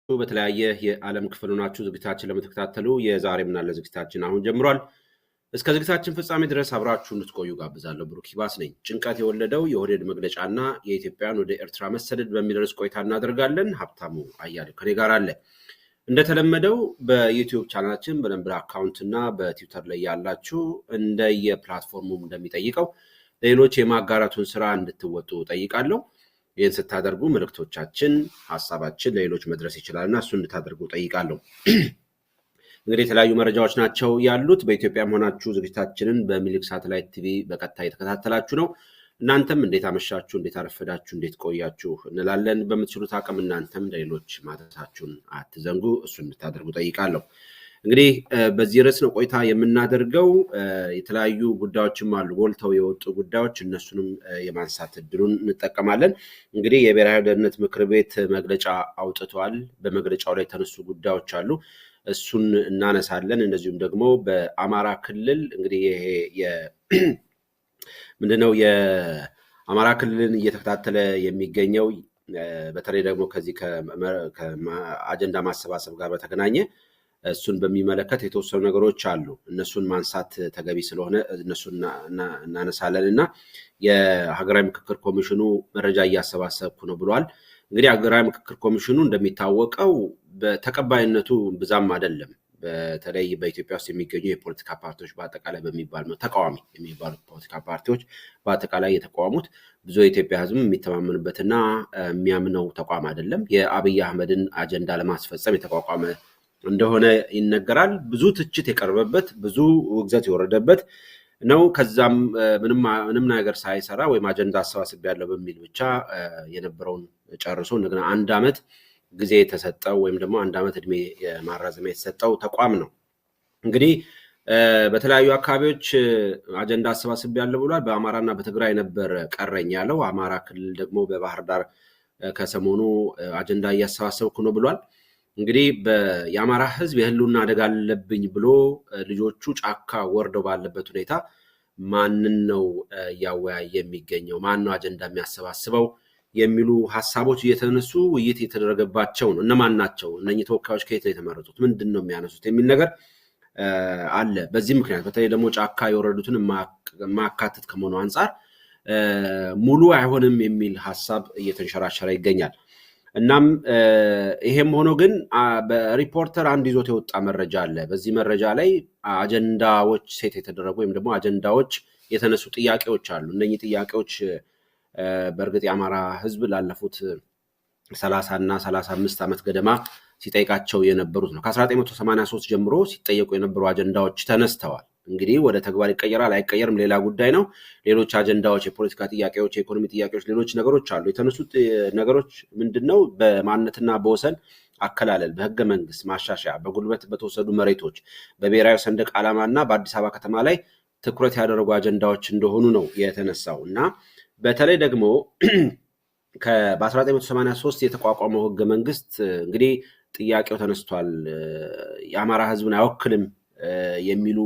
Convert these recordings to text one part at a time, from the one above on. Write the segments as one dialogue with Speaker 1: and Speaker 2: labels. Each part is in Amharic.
Speaker 1: በተለያየ የዓለም ክፍል ሆናችሁ ዝግጅታችን ለምትከታተሉ የዛሬ ምን አለ ዝግጅታችን አሁን ጀምሯል። እስከ ዝግጅታችን ፍጻሜ ድረስ አብራችሁ እንድትቆዩ ጋብዛለሁ። ብሩክ ይባስ ነኝ። ጭንቀት የወለደው የኦህዴድ መግለጫና የኢትዮጵያን ወደ ኤርትራ መሰደድ በሚል ርዕስ ቆይታ እናደርጋለን። ሀብታሙ አያሌው ከኔ ጋር አለ። እንደተለመደው በዩቲዩብ ቻናላችን በነምበር አካውንት እና በትዊተር ላይ ያላችሁ እንደየፕላትፎርሙ እንደሚጠይቀው ሌሎች የማጋራቱን ስራ እንድትወጡ ጠይቃለሁ። ይህን ስታደርጉ መልእክቶቻችን ሐሳባችን ለሌሎች መድረስ ይችላልና እሱ እንድታደርጉ ጠይቃለሁ። እንግዲህ የተለያዩ መረጃዎች ናቸው ያሉት። በኢትዮጵያም ሆናችሁ ዝግጅታችንን በሚልክ ሳተላይት ቲቪ በቀጥታ የተከታተላችሁ ነው። እናንተም እንዴት አመሻችሁ፣ እንዴት አረፈዳችሁ፣ እንዴት ቆያችሁ እንላለን። በምትችሉት አቅም እናንተም ለሌሎች ማድረሳችሁን አትዘንጉ። እሱ እንድታደርጉ ጠይቃለሁ። እንግዲህ በዚህ ርዕስ ነው ቆይታ የምናደርገው። የተለያዩ ጉዳዮችም አሉ ጎልተው የወጡ ጉዳዮች፣ እነሱንም የማንሳት እድሉን እንጠቀማለን። እንግዲህ የብሔራዊ ደህንነት ምክር ቤት መግለጫ አውጥቷል። በመግለጫው ላይ የተነሱ ጉዳዮች አሉ፣ እሱን እናነሳለን። እንደዚሁም ደግሞ በአማራ ክልል እንግዲህ ይሄ ምንድነው የአማራ ክልልን እየተከታተለ የሚገኘው በተለይ ደግሞ ከዚህ ከአጀንዳ ማሰባሰብ ጋር በተገናኘ እሱን በሚመለከት የተወሰኑ ነገሮች አሉ። እነሱን ማንሳት ተገቢ ስለሆነ እነሱን እናነሳለን እና የሀገራዊ ምክክር ኮሚሽኑ መረጃ እያሰባሰብኩ ነው ብሏል። እንግዲህ ሀገራዊ ምክክር ኮሚሽኑ እንደሚታወቀው በተቀባይነቱ ብዛም አይደለም። በተለይ በኢትዮጵያ ውስጥ የሚገኙ የፖለቲካ ፓርቲዎች በአጠቃላይ በሚባል ነው ተቃዋሚ የሚባሉ ፖለቲካ ፓርቲዎች በአጠቃላይ የተቋሙት ብዙ የኢትዮጵያ ሕዝብ የሚተማመንበትና የሚያምነው ተቋም አይደለም። የአብይ አህመድን አጀንዳ ለማስፈጸም የተቋቋመ እንደሆነ ይነገራል። ብዙ ትችት የቀረበበት ብዙ ውግዘት የወረደበት ነው። ከዛም ምንም ነገር ሳይሰራ ወይም አጀንዳ አሰባስብ ያለው በሚል ብቻ የነበረውን ጨርሶ እንደገና 1 ዓመት ጊዜ የተሰጠው ወይም ደግሞ 1 ዓመት እድሜ ማራዘሚያ የተሰጠው ተቋም ነው። እንግዲህ በተለያዩ አካባቢዎች አጀንዳ አሰባስብ ያለው ብሏል። በአማራና በትግራይ ነበር ቀረኝ ያለው። አማራ ክልል ደግሞ በባህር ዳር ከሰሞኑ አጀንዳ እያሰባሰብኩ ነው ብሏል። እንግዲህ የአማራ ህዝብ የህልውና አደጋ አለብኝ ብሎ ልጆቹ ጫካ ወርደው ባለበት ሁኔታ ማንን ነው እያወያየ የሚገኘው? ማን ነው አጀንዳ የሚያሰባስበው? የሚሉ ሀሳቦች እየተነሱ ውይይት የተደረገባቸው ነው። እነማን ናቸው እነኚህ ተወካዮች? ከየት ነው የተመረጡት? ምንድን ነው የሚያነሱት? የሚል ነገር አለ። በዚህ ምክንያት በተለይ ደግሞ ጫካ የወረዱትን ማካተት ከመሆኑ አንጻር ሙሉ አይሆንም የሚል ሀሳብ እየተንሸራሸረ ይገኛል። እናም ይሄም ሆኖ ግን በሪፖርተር አንድ ይዞት የወጣ መረጃ አለ። በዚህ መረጃ ላይ አጀንዳዎች ሴት የተደረጉ ወይም ደግሞ አጀንዳዎች የተነሱ ጥያቄዎች አሉ። እነኚህ ጥያቄዎች በእርግጥ የአማራ ህዝብ ላለፉት 30 እና 35 ዓመት ገደማ ሲጠይቃቸው የነበሩት ነው። ከ1983 ጀምሮ ሲጠየቁ የነበሩ አጀንዳዎች ተነስተዋል። እንግዲህ ወደ ተግባር ይቀየራል አይቀየርም ሌላ ጉዳይ ነው። ሌሎች አጀንዳዎች፣ የፖለቲካ ጥያቄዎች፣ የኢኮኖሚ ጥያቄዎች፣ ሌሎች ነገሮች አሉ። የተነሱት ነገሮች ምንድነው? በማንነትና በወሰን አከላለል፣ በህገ መንግስት ማሻሻያ፣ በጉልበት በተወሰዱ መሬቶች፣ በብሔራዊ ሰንደቅ ዓላማና በአዲስ አበባ ከተማ ላይ ትኩረት ያደረጉ አጀንዳዎች እንደሆኑ ነው የተነሳው እና በተለይ ደግሞ በ1983 የተቋቋመው ህገ መንግስት እንግዲህ ጥያቄው ተነስቷል። የአማራ ህዝብን አይወክልም የሚሉ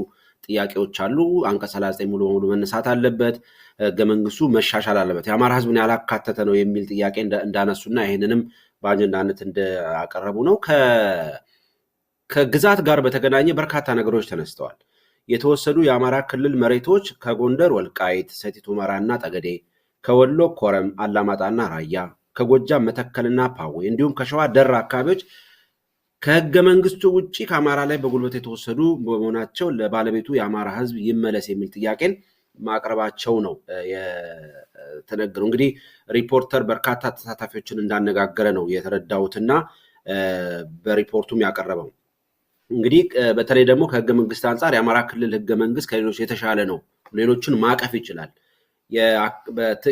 Speaker 1: ጥያቄዎች አሉ። አንቀጽ 39 ሙሉ በሙሉ መነሳት አለበት፣ ህገ መንግስቱ መሻሻል አለበት፣ የአማራ ህዝብን ያላካተተ ነው የሚል ጥያቄ እንዳነሱና ይህንንም በአጀንዳነት እንዳቀረቡ ነው። ከግዛት ጋር በተገናኘ በርካታ ነገሮች ተነስተዋል። የተወሰዱ የአማራ ክልል መሬቶች ከጎንደር ወልቃይት፣ ሰቲት ሁመራና ጠገዴ፣ ከወሎ ኮረም፣ አላማጣና ራያ፣ ከጎጃም መተከልና ፓዌ እንዲሁም ከሸዋ ደራ አካባቢዎች ከህገ መንግስቱ ውጪ ከአማራ ላይ በጉልበት የተወሰዱ በመሆናቸው ለባለቤቱ የአማራ ህዝብ ይመለስ የሚል ጥያቄን ማቅረባቸው ነው የተነገረው። እንግዲህ ሪፖርተር በርካታ ተሳታፊዎችን እንዳነጋገረ ነው የተረዳሁትና በሪፖርቱም ያቀረበው። እንግዲህ በተለይ ደግሞ ከህገ መንግስት አንጻር የአማራ ክልል ህገ መንግስት ከሌሎች የተሻለ ነው፣ ሌሎችን ማቀፍ ይችላል።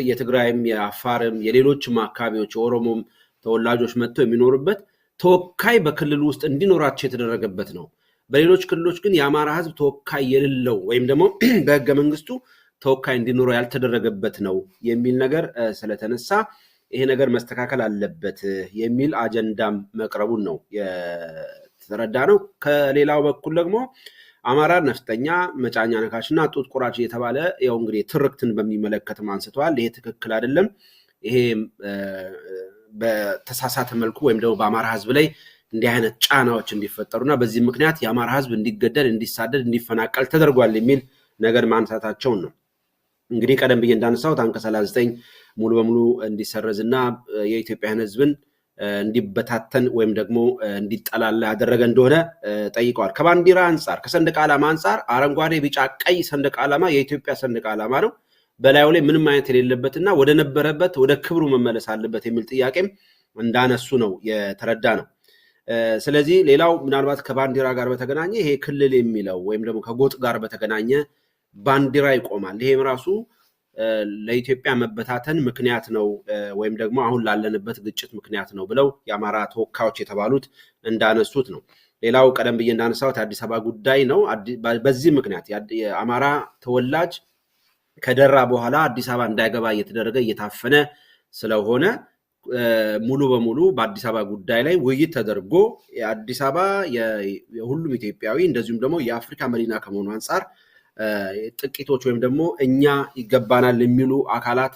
Speaker 1: የትግራይም የአፋርም የሌሎችም አካባቢዎች የኦሮሞም ተወላጆች መጥተው የሚኖሩበት ተወካይ በክልሉ ውስጥ እንዲኖራቸው የተደረገበት ነው። በሌሎች ክልሎች ግን የአማራ ህዝብ ተወካይ የሌለው ወይም ደግሞ በህገ መንግስቱ ተወካይ እንዲኖረው ያልተደረገበት ነው የሚል ነገር ስለተነሳ ይሄ ነገር መስተካከል አለበት የሚል አጀንዳም መቅረቡን ነው የተረዳ ነው። ከሌላው በኩል ደግሞ አማራ ነፍጠኛ፣ መጫኛ ነካሽና ጡት ቁራጭ እየተባለ ያው እንግዲህ ትርክትን በሚመለከትም አንስተዋል። ይሄ ትክክል አይደለም። ይሄ በተሳሳተ መልኩ ወይም ደግሞ በአማራ ህዝብ ላይ እንዲህ አይነት ጫናዎች እንዲፈጠሩና በዚህ ምክንያት የአማራ ህዝብ እንዲገደል እንዲሳደድ እንዲፈናቀል ተደርጓል የሚል ነገር ማንሳታቸው ነው እንግዲህ ቀደም ብዬ እንዳነሳሁት አንቀጽ 39 ሙሉ በሙሉ እንዲሰረዝና የኢትዮጵያን ህዝብን እንዲበታተን ወይም ደግሞ እንዲጠላላ ያደረገ እንደሆነ ጠይቀዋል ከባንዲራ አንፃር ከሰንደቅ ዓላማ አንፃር አረንጓዴ ቢጫ ቀይ ሰንደቅ ዓላማ የኢትዮጵያ ሰንደቅ ዓላማ ነው በላዩ ላይ ምንም አይነት የሌለበትና ወደ ነበረበት ወደ ክብሩ መመለስ አለበት የሚል ጥያቄም እንዳነሱ ነው የተረዳ ነው ስለዚህ ሌላው ምናልባት ከባንዲራ ጋር በተገናኘ ይሄ ክልል የሚለው ወይም ደግሞ ከጎጥ ጋር በተገናኘ ባንዲራ ይቆማል ይሄም ራሱ ለኢትዮጵያ መበታተን ምክንያት ነው ወይም ደግሞ አሁን ላለንበት ግጭት ምክንያት ነው ብለው የአማራ ተወካዮች የተባሉት እንዳነሱት ነው ሌላው ቀደም ብዬ እንዳነሳሁት አዲስ አበባ ጉዳይ ነው በዚህ ምክንያት የአማራ ተወላጅ ከደራ በኋላ አዲስ አበባ እንዳይገባ እየተደረገ እየታፈነ ስለሆነ ሙሉ በሙሉ በአዲስ አበባ ጉዳይ ላይ ውይይት ተደርጎ የአዲስ አበባ የሁሉም ኢትዮጵያዊ እንደዚሁም ደግሞ የአፍሪካ መዲና ከመሆኑ አንፃር ጥቂቶች ወይም ደግሞ እኛ ይገባናል የሚሉ አካላት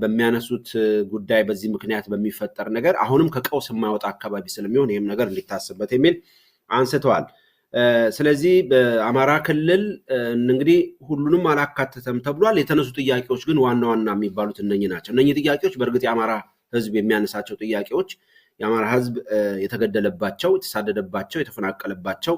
Speaker 1: በሚያነሱት ጉዳይ በዚህ ምክንያት በሚፈጠር ነገር አሁንም ከቀውስ የማይወጣ አካባቢ ስለሚሆን ይሄም ነገር እንዲታሰብበት የሚል አንስተዋል ስለዚህ በአማራ ክልል እንግዲህ ሁሉንም አላካተተም ተብሏል የተነሱ ጥያቄዎች ግን ዋና ዋና የሚባሉት እነኚህ ናቸው እነኚህ ጥያቄዎች በእርግጥ የአማራ ህዝብ የሚያነሳቸው ጥያቄዎች የአማራ ህዝብ የተገደለባቸው የተሳደደባቸው የተፈናቀለባቸው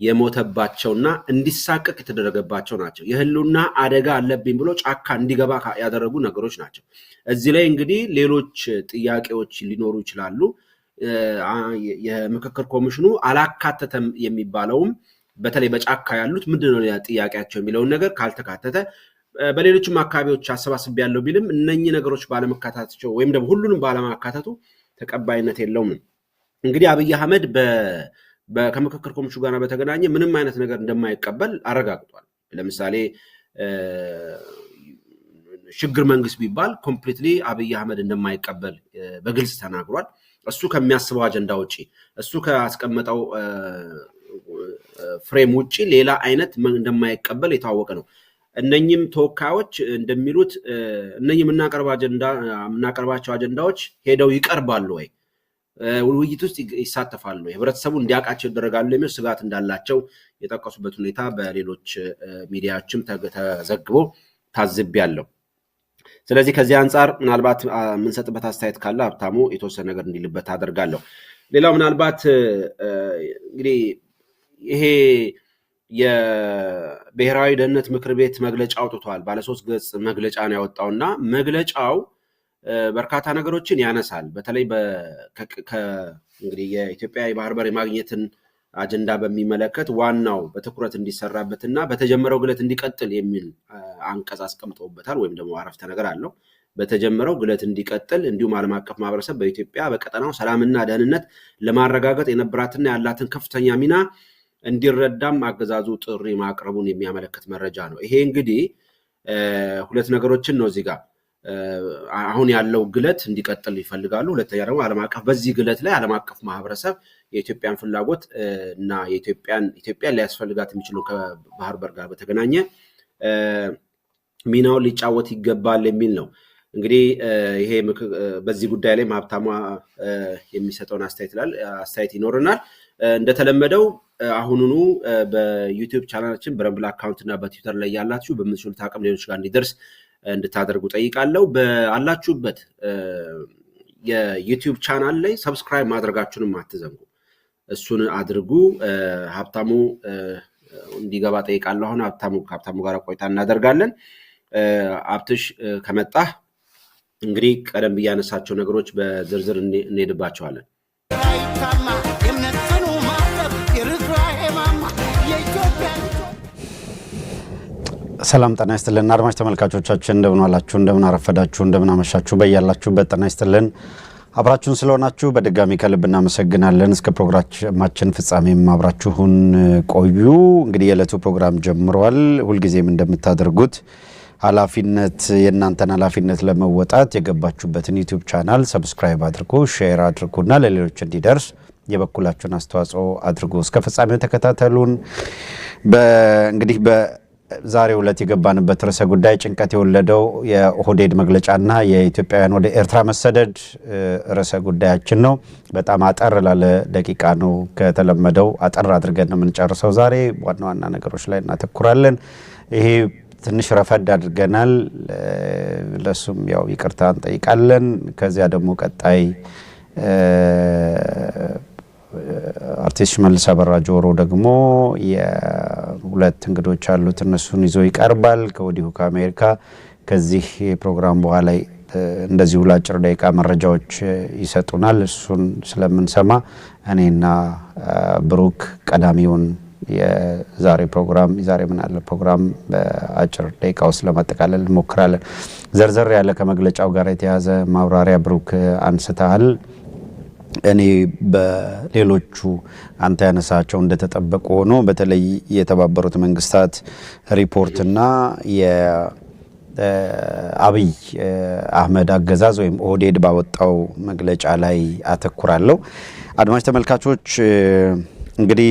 Speaker 1: የሞተባቸውና እንዲሳቀቅ የተደረገባቸው ናቸው የህልውና አደጋ አለብኝ ብሎ ጫካ እንዲገባ ያደረጉ ነገሮች ናቸው እዚህ ላይ እንግዲህ ሌሎች ጥያቄዎች ሊኖሩ ይችላሉ የምክክር ኮሚሽኑ አላካተተም የሚባለውም በተለይ በጫካ ያሉት ምንድነው ጥያቄያቸው የሚለውን ነገር ካልተካተተ በሌሎችም አካባቢዎች አሰባስብ ያለው ቢልም እነኚህ ነገሮች ባለመካተታቸው ወይም ደግሞ ሁሉንም ባለማካተቱ ተቀባይነት የለውም እንግዲህ አብይ አህመድ ከምክክር ኮሚሽኑ ጋር በተገናኘ ምንም አይነት ነገር እንደማይቀበል አረጋግጧል ለምሳሌ ሽግግር መንግስት ቢባል ኮምፕሊትሊ አብይ አህመድ እንደማይቀበል በግልጽ ተናግሯል እሱ ከሚያስበው አጀንዳ ውጪ እሱ ካስቀመጠው ፍሬም ውጪ ሌላ አይነት እንደማይቀበል የታወቀ ነው እነኚህም ተወካዮች እንደሚሉት እነኚህ የምናቀርባቸው አጀንዳዎች ሄደው ይቀርባሉ ወይ ውይይት ውስጥ ይሳተፋሉ ህብረተሰቡ እንዲያውቃቸው ይደረጋሉ የሚል ስጋት እንዳላቸው የጠቀሱበት ሁኔታ በሌሎች ሚዲያዎችም ተዘግቦ ታዝቤያለሁ ስለዚህ ከዚህ አንፃር ምናልባት ምንሰጥበት አስተያየት ካለ ሀብታሙ የተወሰነ ነገር እንዲልበት አደርጋለሁ ሌላው ምናልባት እንግዲህ ይሄ የብሔራዊ ደህንነት ምክር ቤት መግለጫ አውጥቷል ባለ 3 ገጽ መግለጫ ነው ያወጣውና መግለጫው በርካታ ነገሮችን ያነሳል በተለይ እንግዲህ የኢትዮጵያ የባህር በር ማግኘትን አጀንዳ በሚመለከት ዋናው በትኩረት እንዲሰራበትና በተጀመረው ግለት እንዲቀጥል የሚል አንቀጽ አስቀምጠውበታል ወይም ደግሞ አረፍተ ነገር አለው በተጀመረው ግለት እንዲቀጥል እንዲሁም ዓለም አቀፍ ማህበረሰብ በኢትዮጵያ በቀጠናው ሰላምና ደህንነት ለማረጋገጥ የነበራትና ያላትን ከፍተኛ ሚና እንዲረዳም አገዛዙ ጥሪ ማቅረቡን የሚያመለክት መረጃ ነው ይሄ እንግዲህ ሁለት ነገሮችን ነው እዚህ ጋር አሁን ያለው ግለት እንዲቀጥል ይፈልጋሉ ሁለተኛ ደግሞ ዓለም አቀፍ በዚህ ግለት ላይ ዓለም አቀፍ ማህበረሰብ የኢትዮጵያን ፍላጎት እና ኢትዮጵያ ሊያስፈልጋት የሚችለው ከባህር በር ጋር በተገናኘ ሚናውን ሊጫወት ይገባል የሚል ነው እንግዲህ ይሄ በዚህ ጉዳይ ላይ ሀብታሙ የሚሰጠውን አስተያየት ይኖርናል እንደተለመደው አሁኑኑ በዩቲዩብ ቻናላችን በረምብል አካውንት እና በትዊተር ላይ ያላችሁ በምትችሉት አቅም ሌሎች ጋር እንዲደርስ እንድታደርጉ ጠይቃለሁ በአላችሁበት የዩቲዩብ ቻናል ላይ ሰብስክራይብ ማድረጋችሁንም አትዘንጉ እሱን አድርጉ ሀብታሙ እንዲገባ ጠይቃለሁ አሁን ሀብታሙ ጋር ቆይታ እናደርጋለን አብትሽ ከመጣ እንግዲህ ቀደም ብያነሳቸው ነገሮች በዝርዝር እንሄድባቸዋለን
Speaker 2: ሰላም ጤና ይስጥልን አድማጭ ተመልካቾቻችን እንደምን ዋላችሁ እንደምን አረፈዳችሁ እንደምን አመሻችሁ በእያላችሁበት ጤና ይስጥልን አብራችሁን ስለሆናችሁ በድጋሚ ከልብ እናመሰግናለን እስከ ፕሮግራማችን ፍጻሜም አብራችሁን ቆዩ እንግዲህ የዕለቱ ፕሮግራም ጀምሯል ሁልጊዜም እንደምታደርጉት ኃላፊነት የእናንተን ኃላፊነት ለመወጣት የገባችሁበትን ዩቲዩብ ቻናል ሰብስክራይብ አድርጉ ሼር አድርጉና ለሌሎች እንዲደርስ የበኩላችሁን አስተዋጽኦ አድርጉ እስከ ፍጻሜው ተከታተሉን እንግዲህ ዛሬው ዕለት የገባንበት ርዕሰ ጉዳይ ጭንቀት የወለደው የኦህዴድ መግለጫና የኢትዮጵያውያን ወደ ኤርትራ መሰደድ ርዕሰ ጉዳያችን ነው። በጣም አጠር ላለ ደቂቃ ነው ከተለመደው አጠር አድርገን ነው የምንጨርሰው። ዛሬ ዋና ዋና ነገሮች ላይ እናተኩራለን። ይሄ ትንሽ ረፈድ አድርገናል፣ ለሱም ያው ይቅርታ እንጠይቃለን። ከዚያ ደግሞ ቀጣይ አርቲስት ሽመልስ አበራ ጆሮ ደግሞ የሁለት እንግዶች አሉት፣ እነሱን ይዞ ይቀርባል ከወዲሁ ከአሜሪካ። ከዚህ ፕሮግራም በኋላ እንደዚሁ ለአጭር ደቂቃ መረጃዎች ይሰጡናል። እሱን ስለምንሰማ እኔና ብሩክ ቀዳሚውን የዛሬ ምን አለ ፕሮግራም በአጭር ደቂቃ ውስጥ ለማጠቃለል እንሞክራለን። ዘርዘር ያለ ከመግለጫው ጋር የተያዘ ማብራሪያ ብሩክ አንስተሃል። እኔ በሌሎቹ አንተ ያነሳቸው እንደተጠበቁ ሆኖ በተለይ የተባበሩት መንግስታት ሪፖርትና የአብይ አህመድ አገዛዝ ወይም ኦህዴድ ባወጣው መግለጫ ላይ አተኩራለሁ። አድማጭ ተመልካቾች እንግዲህ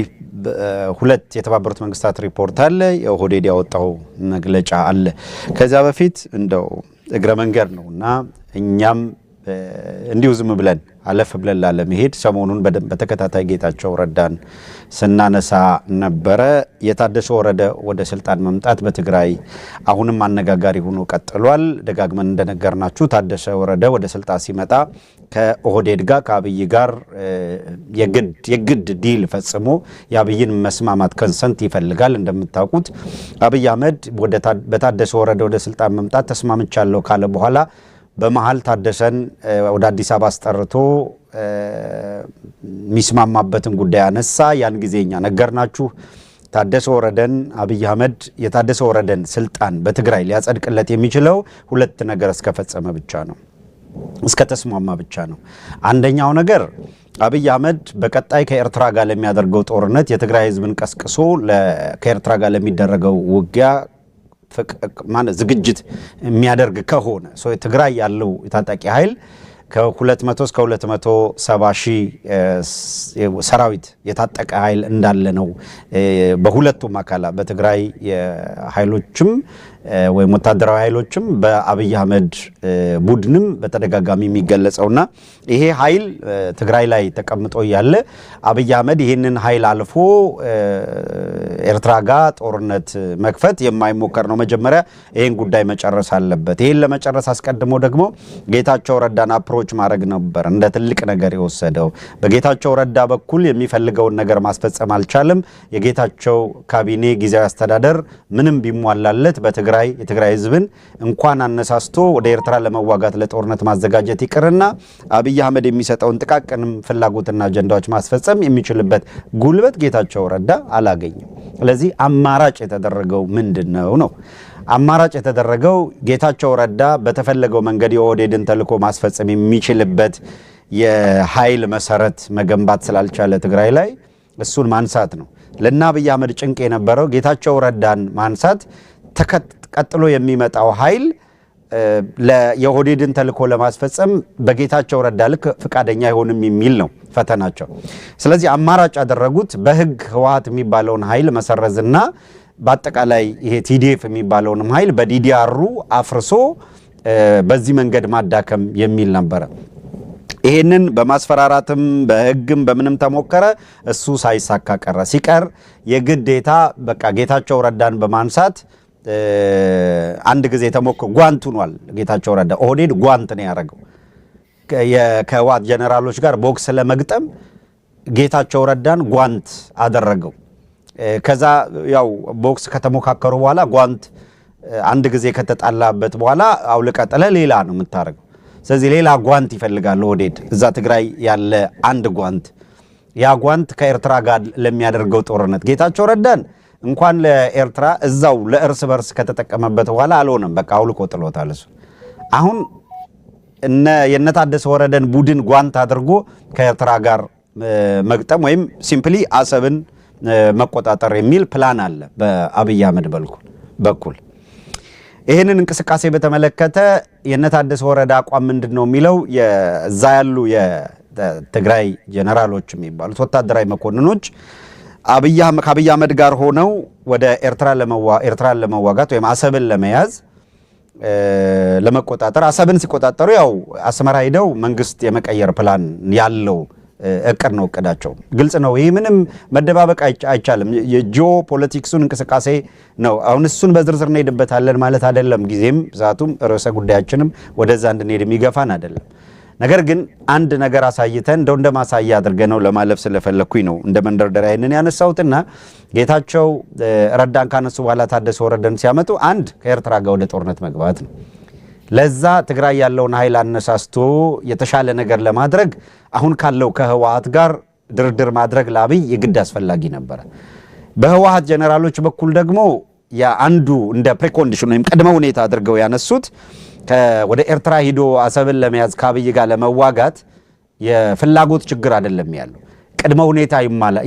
Speaker 2: ሁለት የተባበሩት መንግስታት ሪፖርት አለ፣ የኦህዴድ ያወጣው መግለጫ አለ። ከዛ በፊት እንደው እግረ መንገድ ነውና እኛም እንዲሁ ዝም ብለን አለፍ ብለን ላለመሄድ ሰሞኑን በተከታታይ ጌታቸው ረዳን ስናነሳ ነበረ። የታደሰ ወረደ ወደ ስልጣን መምጣት በትግራይ አሁንም አነጋጋሪ ሆኖ ቀጥሏል። ደጋግመን እንደነገርናችሁ ታደሰ ወረደ ወደ ስልጣን ሲመጣ ከኦህዴድ ጋር ከአብይ ጋር የግድ ዲል ፈጽሞ የአብይን መስማማት ኮንሰንት ይፈልጋል። እንደምታውቁት አብይ አህመድ በታደሰ ወረደ ወደ ስልጣን መምጣት ተስማምቻለሁ ካለ በኋላ በመሃል ታደሰን ወደ አዲስ አበባ አስጠርቶ ሚስማማበትን ጉዳይ አነሳ። ያን ጊዜኛ ነገርናችሁ። ታደሰ ወረደን አብይ አህመድ የታደሰ ወረደን ስልጣን በትግራይ ሊያጸድቅለት የሚችለው ሁለት ነገር እስከፈጸመ ብቻ ነው፣ እስከተስማማ ብቻ ነው። አንደኛው ነገር አብይ አህመድ በቀጣይ ከኤርትራ ጋር ለሚያደርገው ጦርነት የትግራይ ህዝብን ቀስቅሶ ከኤርትራ ጋር ለሚደረገው ውጊያ ዝግጅት የሚያደርግ ከሆነ ትግራይ ያለው የታጣቂ ኃይል ከ200 እስከ 270 ሺህ ሰራዊት የታጠቀ ኃይል እንዳለ ነው በሁለቱም አካላት በትግራይ ኃይሎችም ወይም ወታደራዊ ኃይሎችም በአብይ አህመድ ቡድንም በተደጋጋሚ የሚገለጸውና ይሄ ኃይል ትግራይ ላይ ተቀምጦ ያለ አብይ አህመድ ይሄንን ኃይል አልፎ ኤርትራ ጋር ጦርነት መክፈት የማይሞከር ነው። መጀመሪያ ይሄን ጉዳይ መጨረስ አለበት። ይሄን ለመጨረስ አስቀድሞ ደግሞ ጌታቸው ረዳን አፕሮች ማድረግ ነበር እንደ ትልቅ ነገር የወሰደው። በጌታቸው ረዳ በኩል የሚፈልገውን ነገር ማስፈጸም አልቻለም። የጌታቸው ካቢኔ ጊዜያዊ አስተዳደር ምንም ቢሟላለት የትግራይ ህዝብን እንኳን አነሳስቶ ወደ ኤርትራ ለመዋጋት ለጦርነት ማዘጋጀት ይቅርና አብይ አህመድ የሚሰጠውን ጥቃቅንም ፍላጎትና አጀንዳዎች ማስፈጸም የሚችልበት ጉልበት ጌታቸው ረዳ አላገኘም። ስለዚህ አማራጭ የተደረገው ምንድነው ነው? አማራጭ የተደረገው ጌታቸው ረዳ በተፈለገው መንገድ የኦህዴድን ተልዕኮ ማስፈጸም የሚችልበት የኃይል መሰረት መገንባት ስላልቻለ ትግራይ ላይ እሱን ማንሳት ነው። ለና አብይ አህመድ ጭንቅ የነበረው ጌታቸው ረዳን ማንሳት ቀጥሎ የሚመጣው ኃይል የኦህዴድን ተልዕኮ ለማስፈጸም በጌታቸው ረዳ ልክ ፍቃደኛ አይሆንም የሚል ነው ፈተናቸው። ስለዚህ አማራጭ ያደረጉት በህግ ህወሓት የሚባለውን ኃይል መሰረዝና በአጠቃላይ ይሄ ቲዲኤፍ የሚባለውንም ኃይል በዲዲአሩ አፍርሶ በዚህ መንገድ ማዳከም የሚል ነበረ። ይሄንን በማስፈራራትም በህግም በምንም ተሞከረ፣ እሱ ሳይሳካ ቀረ። ሲቀር የግዴታ በቃ ጌታቸው ረዳን በማንሳት አንድ ጊዜ ተሞክሮ ጓንት ሆኗል። ጌታቸው ረዳ ኦህዴድ ጓንት ነው ያደረገው ከህወሓት ጀነራሎች ጋር ቦክስ ለመግጠም ጌታቸው ረዳን ጓንት አደረገው። ከዛ ያው ቦክስ ከተሞካከሩ በኋላ ጓንት አንድ ጊዜ ከተጣላበት በኋላ አውልቀጥለ ሌላ ነው የምታደርገው። ስለዚህ ሌላ ጓንት ይፈልጋል ኦህዴድ እዛ ትግራይ ያለ አንድ ጓንት። ያ ጓንት ከኤርትራ ጋር ለሚያደርገው ጦርነት ጌታቸው ረዳን እንኳን ለኤርትራ እዛው ለእርስ በርስ ከተጠቀመበት በኋላ አልሆነም፣ በቃ አውልቆ ጥሎታል። እሱ አሁን የነታደሰ ወረደን ቡድን ጓንት አድርጎ ከኤርትራ ጋር መግጠም ወይም ሲምፕሊ አሰብን መቆጣጠር የሚል ፕላን አለ በአብይ አህመድ በኩል። ይህንን እንቅስቃሴ በተመለከተ የነታደሰ ወረዳ አቋም ምንድነው የሚለው እዛ ያሉ የትግራይ ጀነራሎች የሚባሉት ወታደራዊ መኮንኖች ከአብይ አህመድ ጋር ሆነው ወደ ኤርትራን ለመዋጋት ወይም አሰብን ለመያዝ ለመቆጣጠር አሰብን ሲቆጣጠሩ ያው አስመራ ሄደው መንግስት የመቀየር ፕላን ያለው እቅድ ነው እቅዳቸው ግልጽ ነው ይሄ ምንም መደባበቅ አይቻልም የጂኦ ፖለቲክሱን እንቅስቃሴ ነው አሁን እሱን በዝርዝር እንሄድበታለን ማለት አይደለም ጊዜም ዛቱም ርዕሰ ጉዳያችንም ወደዛ እንድንሄድ የሚገፋን አይደለም ነገር ግን አንድ ነገር አሳይተን እንደማሳያ አድርገነው ለማለፍ ስለፈለኩኝ ነው እንደ መንደርደሪያ ይሄንን ያነሳውትና ጌታቸው ረዳን ካነሱ በኋላ ታደሰ ወረደን ሲያመጡ አንድ ከኤርትራ ጋር ወደ ጦርነት መግባት ነው ለዛ ትግራይ ያለውን ኃይል አነሳስቶ የተሻለ ነገር ለማድረግ አሁን ካለው ከህወሓት ጋር ድርድር ማድረግ ለአብይ የግድ አስፈላጊ ነበር በህወሓት ጀነራሎች በኩል ደግሞ ያንዱ እንደ ፕሪኮንዲሽን ወይም ቅድመ ሁኔታ አድርገው ያነሱት ወደ ኤርትራ ሂዶ አሰብን ለመያዝ ከአብይ ጋር ለመዋጋት የፍላጎት ችግር አይደለም ያለው ቅድመ ሁኔታ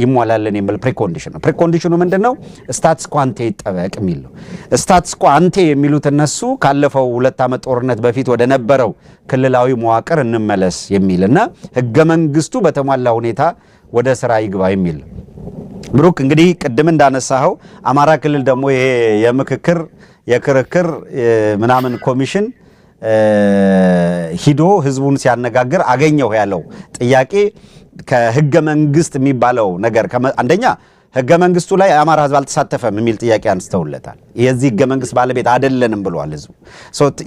Speaker 2: ይሟላልን የሚል ፕሪኮንዲሽን ነው ፕሪኮንዲሽኑ ምንድነው ስታትስ ኳንቴ ይጠበቅ የሚል ነው ስታትስ ኳንቴ የሚሉት እነሱ ካለፈው 2 ዓመት ጦርነት በፊት ወደ ነበረው ክልላዊ መዋቅር እንመለስ የሚልና ህገ መንግስቱ በተሟላ ሁኔታ ወደ ስራ ይግባ የሚል ብሩክ እንግዲህ ቅድም እንዳነሳው አማራ ክልል ደግሞ ይሄ የክርክር ምናምን ኮሚሽን ሂዶ ህዝቡን ሲያነጋግር አገኘው ያለው ጥያቄ ከህገ መንግስት የሚባለው ነገር አንደኛ ህገ መንግስቱ ላይ አማራ ህዝብ አልተሳተፈም የሚል ጥያቄ አንስተውለታል የዚህ ህገ መንግስት ባለቤት አይደለንም ብሏል ህዝቡ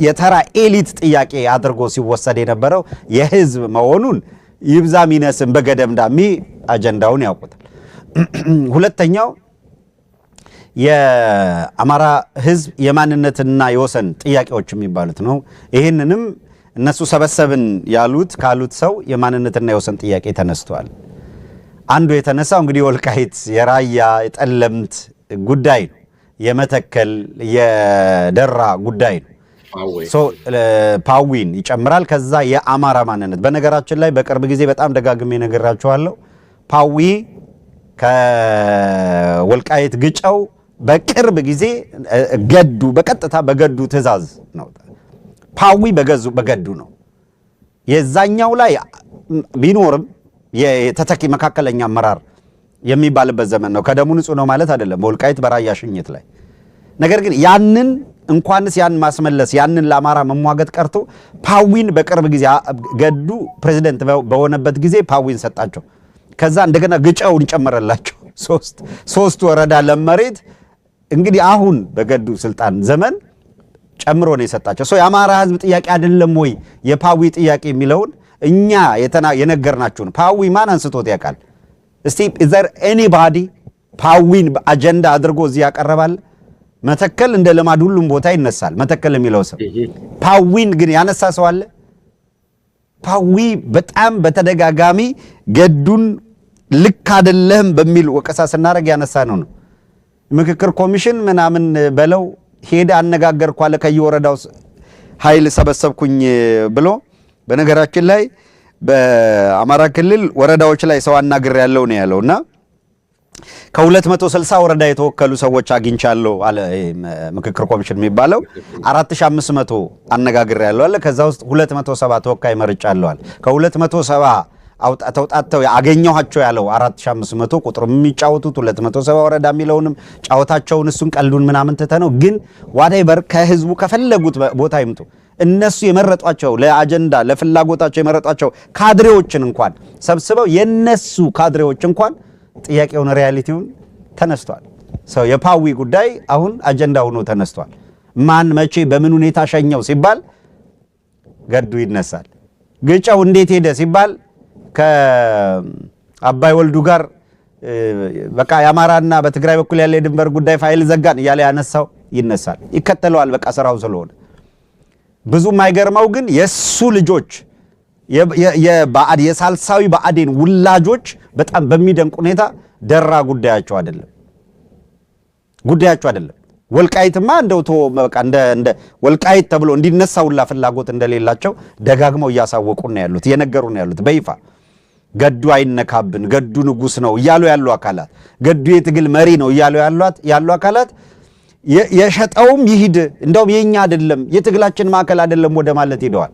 Speaker 2: የተራ ኤሊት ጥያቄ አድርጎ ሲወሰድ የነበረው የህዝብ መሆኑን ይብዛ ሚነስም በገደምዳሚ አጀንዳውን ያውቁታል ሁለተኛው የአማራ ህዝብ የማንነትና የወሰን ጥያቄዎች የሚባሉት ነው ይሄንንም እነሱ ሰበሰብን ያሉት ካሉት ሰው የማንነትና የወሰን ጥያቄ ተነስተዋል አንዱ የተነሳው እንግዲህ ወልቃይት የራያ የጠለምት ጉዳይ ነው የመተከል የደራ ጉዳይ ነው ፓዊን ይጨምራል ከዛ የአማራ ማንነት በነገራችን ላይ በቅርብ ጊዜ በጣም ደጋግሜ ነገራቸዋለሁ ፓዊ ከወልቃይት ግጫው በቅርብ ጊዜ ገዱ በቀጥታ በገዱ ትእዛዝ ነው ፓዊ በገዱ ነው የዛኛው ላይ ቢኖርም የተተኪ መካከለኛ አመራር የሚባልበት ዘመን ነው ከደሙ ንጹህ ነው ማለት አይደለም በወልቃይት በራያ ሽኝት ላይ ነገር ግን ያንን እንኳንስ ያን ማስመለስ ያንን ለአማራ መሟገት ቀርቶ ፓዊን በቅርብ ጊዜ ገዱ ፕሬዝዳንት በሆነበት ጊዜ ፓዊን ሰጣቸው ከዛ እንደገና ግጫውን ጨመረላቸው ሶስት ወረዳ ለመሬት እንግዲህ አሁን በገዱ ስልጣን ዘመን ጨምሮ ነው የሰጣቸው የአማራ ህዝብ ጥያቄ አይደለም ወይ የፓዊ ጥያቄ የሚለውን እኛ የነገርናችሁን ፓዊ ማን አንስቶት ያውቃል እስቲ is there anybody ፓዊን አጀንዳ አድርጎ እዚህ ያቀርባል መተከል እንደ ለማድ ሁሉም ቦታ ይነሳል መተከል የሚለው ሰው ፓዊን ግን ያነሳ ሰው አለ ፓዊ በጣም በተደጋጋሚ ገዱን ልክ አይደለም በሚል ወቀሳ ስናረግ ያነሳ ነው ምክክር ኮሚሽን ምናምን በለው ሄደ አነጋገርኩ አለ ከየወረዳው ኃይል ሰበሰብኩኝ ብሎ በነገራችን ላይ በአማራ ክልል ወረዳዎች ላይ ሰው አናግር ያለው ነው ያለውና ከ260 ወረዳ የተወከሉ ሰዎች አግኝቻለሁ አለ ምክክር ኮሚሽን የሚባለው 4500 አነጋግር ያለው አለ ከዛ ውስጥ 270 ተወካይ መርጫለሁ አለ ከ270 ተውጣጣው ያገኘኋቸው ያለው 4500 ቁጥሩ የሚጫወቱት 270 ወረዳ የሚለውንም ጫወታቸውን እሱን ቀልዱን ምናምን ተተነው ግን ዋዳይበር ከህዝቡ ከፈለጉት ቦታ ይምጡ እነሱ የመረጧቸው ለአጀንዳ ለፍላጎታቸው የመረጧቸው ካድሬዎችን እንኳን ሰብስበው የነሱ ካድሬዎች እንኳን ጥያቄውን ሪያሊቲውን ተነስቷል የፓዊ ጉዳይ አሁን አጀንዳ ሆኖ ተነስቷል ማን መቼ በምን ሁኔታ ሸኘው ሲባል ገዱ ይነሳል ግጫው እንዴት ሄደ ሲባል ከአባይ ወልዱ ጋር በቃ ያማራና በትግራይ በኩል ያለ የድንበር ጉዳይ ፋይል ዘጋን ያለ ያነሳው ይነሳል ይከተለዋል በቃ ስራው ስለሆነ ብዙ ማይገርመው ግን የሱ ልጆች የሳልሳዊ ባዕዴን ውላጆች በጣም በሚደንቅ ሁኔታ ደራ ጉዳያቸው አይደለም ወልቃይትማ እንደው በቃ እንደ ወልቃይት ተብሎ እንዲነሳውላ ፍላጎት እንደሌላቸው ደጋግመው እያሳወቁ ነው ያሉት የነገሩ ነው ያሉት በይፋ ገዱ አይነካብን ገዱ ንጉስ ነው እያሉ ያሉ አካላት ገዱ የትግል መሪ ነው እያሉ ያሉ አካላት የሸጠውም ይሂድ እንደውም የኛ አይደለም የትግላችን ማዕከል አይደለም ወደ ማለት ሄደዋል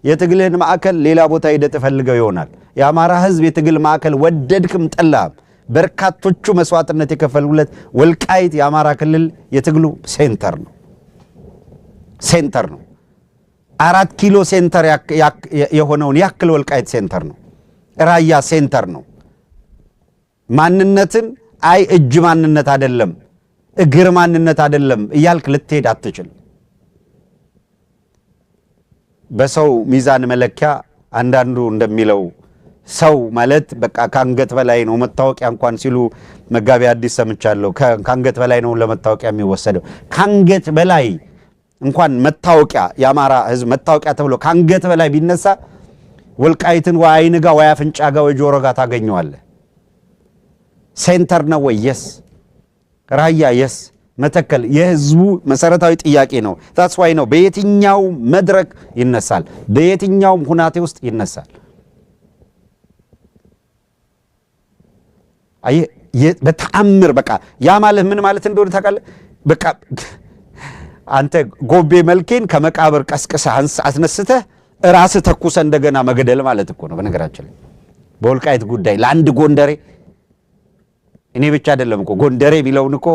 Speaker 2: የትግልን ማዕከል ሌላ ቦታ ሄደ ተፈልገው ይሆናል የአማራ ህዝብ የትግል ማዕከል ወደድክም ጠላም በርካቶቹ መስዋዕትነት የከፈሉለት ወልቃይት የአማራ ክልል የትግሉ ሴንተር ነው 4 ኪሎ ሴንተር የሆነውን ያክል ወልቃይት ሴንተር ነው ራያ ሴንተር ነው ማንነትን አይ እጅ ማንነት አይደለም እግር ማንነት አይደለም እያልክ ልትሄድ አትችል በሰው ሚዛን መለኪያ አንዳንዱ እንደሚለው ሰው ማለት በቃ ካንገት በላይ ነው መታወቂያ እንኳን ሲሉ መጋቢ አዲስ ሰምቻለሁ ካንገት በላይ ነው ለመታወቂያ የሚወሰደው ካንገት በላይ እንኳን መታወቂያ የአማራ ህዝብ መታወቂያ ተብሎ ካንገት በላይ ቢነሳ ወልቃይትን ወይ አይንጋ ወይ አፍንጫጋ ወይ ጆሮጋ ታገኘዋለህ ሴንተር ነው ወይስ ራያ የስ መተከል የህዝቡ መሰረታዊ ጥያቄ ነው that's why ነው በየትኛው መድረክ ይነሳል በየትኛው ሁናቴ ውስጥ ይነሳል አይ በተአምር በቃ ያ ማለት ምን ማለት እንደሆነ ታውቃለህ በቃ አንተ ጎቤ መልኬን ከመቃብር ቀስቀሰ አስነስተህ ራስ ተኩሰ እንደገና መገደል ማለት እኮ ነው በነገራችን ላይ በወልቃይት ጉዳይ ለአንድ ጎንደሬ እኔ ብቻ አይደለም እኮ ጎንደሬ ቢለውን እኮ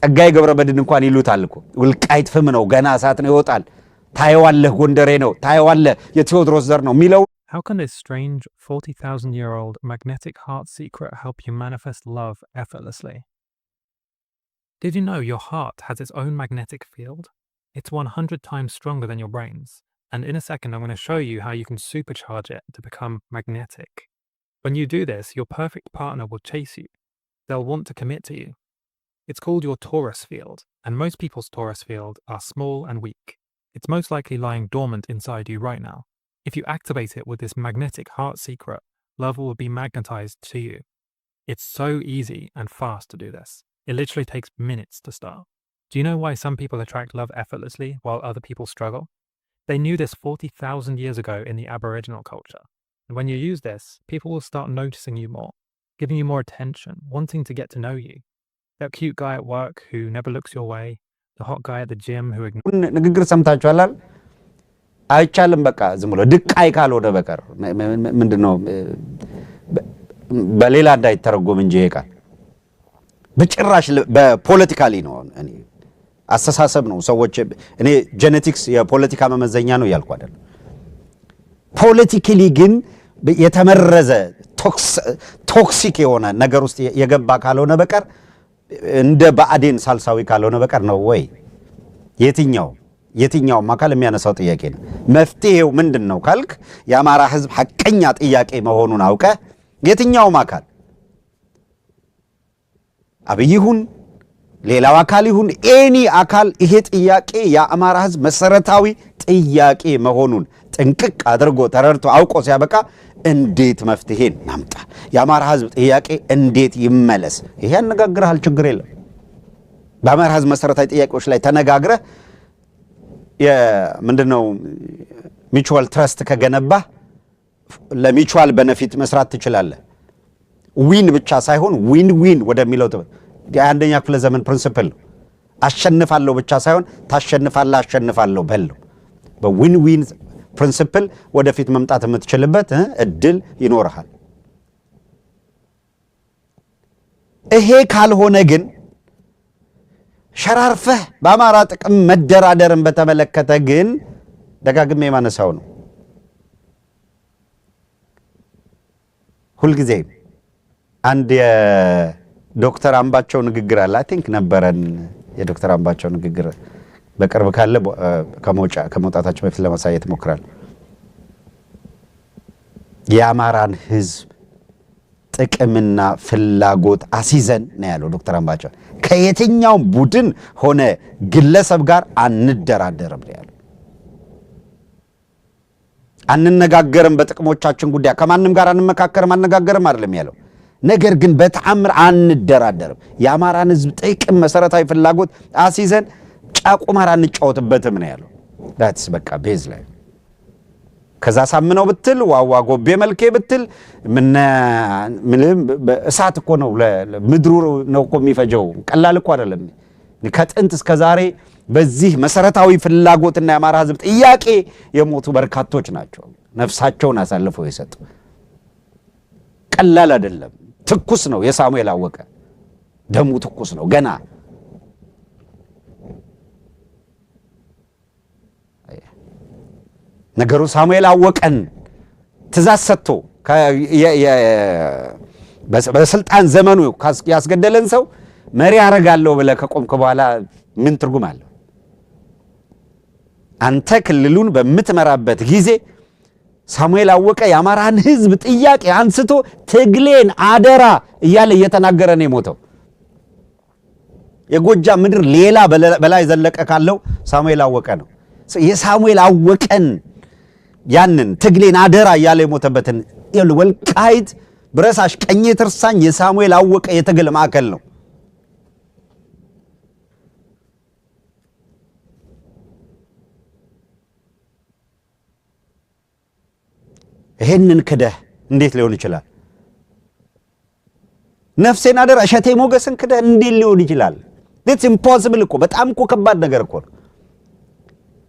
Speaker 2: ጸጋይ ገብረመድህን እንኳን ይሉታል እኮ ወልቃይት ፍም ነው ገና እሳት ነው ይወጣል ታየዋለህ ጎንደሬ ነው ታየዋለህ የቴዎድሮስ ዘር ነው ሚለው
Speaker 3: How can this strange 40,000-year-old magnetic heart secret help you manifest love effortlessly? Did you know your heart has its own magnetic field? It's 100 times stronger than your brain's. And in a second, I'm going to show you how you can supercharge it to become magnetic. When you do this, your perfect partner will chase you. They'll want to commit to you. It's called your Taurus field, and most people's Taurus field are small and weak. It's most likely lying dormant inside you right now. If you activate it with this magnetic heart secret, love will be magnetized to you. It's so easy and fast to do this. It literally takes minutes to start. Do you know why some people attract love effortlessly while other people struggle? They knew this 40,000 years ago in the Aboriginal culture. And when you use this, people will start noticing you more, giving you more attention, wanting to get to know you. That cute guy at work who never looks your way, the hot guy at the gym who ignores...
Speaker 2: አይቻልም በቃ ዝም ብሎ ድቃይ ካልሆነ በቀር ምንድነው በሌላ እንዳይተረጎም እንጂ ይቃል በጭራሽ በፖለቲካሊ ነው እኔ አስተሳሰብ ነው ሰዎች እኔ ጄኔቲክስ የፖለቲካ መመዘኛ ነው ያልኩ አይደል ፖለቲካሊ ግን የተመረዘ ቶክሲክ የሆነ ነገር ውስጥ የገባ ካልሆነ በቀር እንደ ባዕዴን ሳልሳዊ ካልሆነ በቀር ነው ወይ የትኛው ማካል የሚያነሳው ጥያቄ ነው መፍትሄው ምንድነው ካልክ የአማራ ህዝብ ሐቀኛ ጥያቄ መሆኑን አውቀ የትኛው ማካል አብይሁን ሌላው አካል ይሁን ኤኒ አካል ይሄ ጥያቄ የአማራ ህዝብ መሰረታዊ ጥያቄ መሆኑን ጥንቅቅ አድርጎ ተረድቶ አውቆ ሲያበቃ እንዴት መፍትሄን ናምጣ የአማራ ህዝብ ጥያቄ እንዴት ይመለስ ይሄ ያነጋግራል ችግር የለም በአማራ ህዝብ መሰረታዊ ጥያቄዎች ላይ ተነጋግረ ምንድነው ሚቹዋል ትረስት ከገነባ ለሚቹዋል ቤኔፊት መስራት ትችላለህ ዊን ብቻ ሳይሆን ዊን ወደሚለው የአንደኛ ክፍለ ዘመን ፕሪንሲፕል አሸንፋለሁ ብቻ ሳይሆን ታሸንፋለህ አሸንፋለሁ በለው በዊን ፕሪንሲፕል ወደፊት መምጣት የምትችልበት እድል ይኖርሃል ይሄ ካልሆነ ግን ሸራርፈህ በአማራ ጥቅም መደራደርን በተመለከተ ግን ደጋግሜ ማነሳው ነው ሁሉ ጊዜ አንድ የዶክተር አምባቸው ንግግር አለ አይ ቲንክ ነበረን የዶክተር አምባቸው ንግግር በቅርብ ካለ ከመውጣታቸው በፊት ለማሳየት ሞክራል የአማራን ህዝብ ጥቅምና ፍላጎት አሲዘን ነው ያለው ዶክተር አምባቸው ከየትኛው ቡድን ሆነ ግለሰብ ጋር አንደራደርም ነው ያለው አንነጋገርም በጥቅሞቻችን ጉዳይ ከማንንም ጋር አንመካከርም አንነጋገርም አይደለም ያለው ነገር ግን በተአምር አንደራደርም የአማራን ህዝብ ጥቅም መሰረታዊ ፍላጎት አሲዘን ጫቁማራ እንጫወትበትም ነው ያለው that's በቃ ቤዝ ላይ ከዛ ሳምነው ብትል ዋዋ ጎቤ መልኬ ብትል ምንም እሳት እኮ ነው ለምድሩ ነው እኮ የሚፈጀው ቀላል እኮ አይደለም ከጥንት እስከ ዛሬ በዚህ መሰረታዊ ፍላጎትና የአማራ ህዝብ ጥያቄ የሞቱ በርካቶች ናቸው ነፍሳቸውን አሳልፈው የሰጡ ቀላል አይደለም ትኩስ ነው የሳሙኤል አወቀ ደሙ ትኩስ ነው ገና ነገሩ ሳሙኤል አወቀን ትእዛዝ ሰጥቶ በስልጣን ዘመኑ ያስገደለን ሰው መሪ አረጋለሁ ብለህ ከቆምክ በኋላ ምን ትርጉም አለው? አንተ ክልሉን በምትመራበት ጊዜ ሳሙኤል አወቀ የአማራን ሕዝብ ጥያቄ አንስቶ ትግሌን አደራ እያለ እየተናገረ ነው የሞተው። የጎጃም ምድር ሌላ በላይ ዘለቀ ካለው ሳሙኤል አወቀ ነው። የሳሙኤል አወቀን ያንን ትግሌን አደራ እያለ የሞተበትን ወልቃይት ብረሳሽ ቀኜ ትርሳኝ የሳሙኤል አወቀ የትግል ማዕከል ነው። ይሄንን ክደህ እንዴት ሊሆን ይችላል? ነፍሴን አደራ እሸቴ ሞገስን ክደህ እንዴት ሊሆን ይችላል? it's impossible እኮ በጣም እኮ ከባድ ነገር እኮ ነው።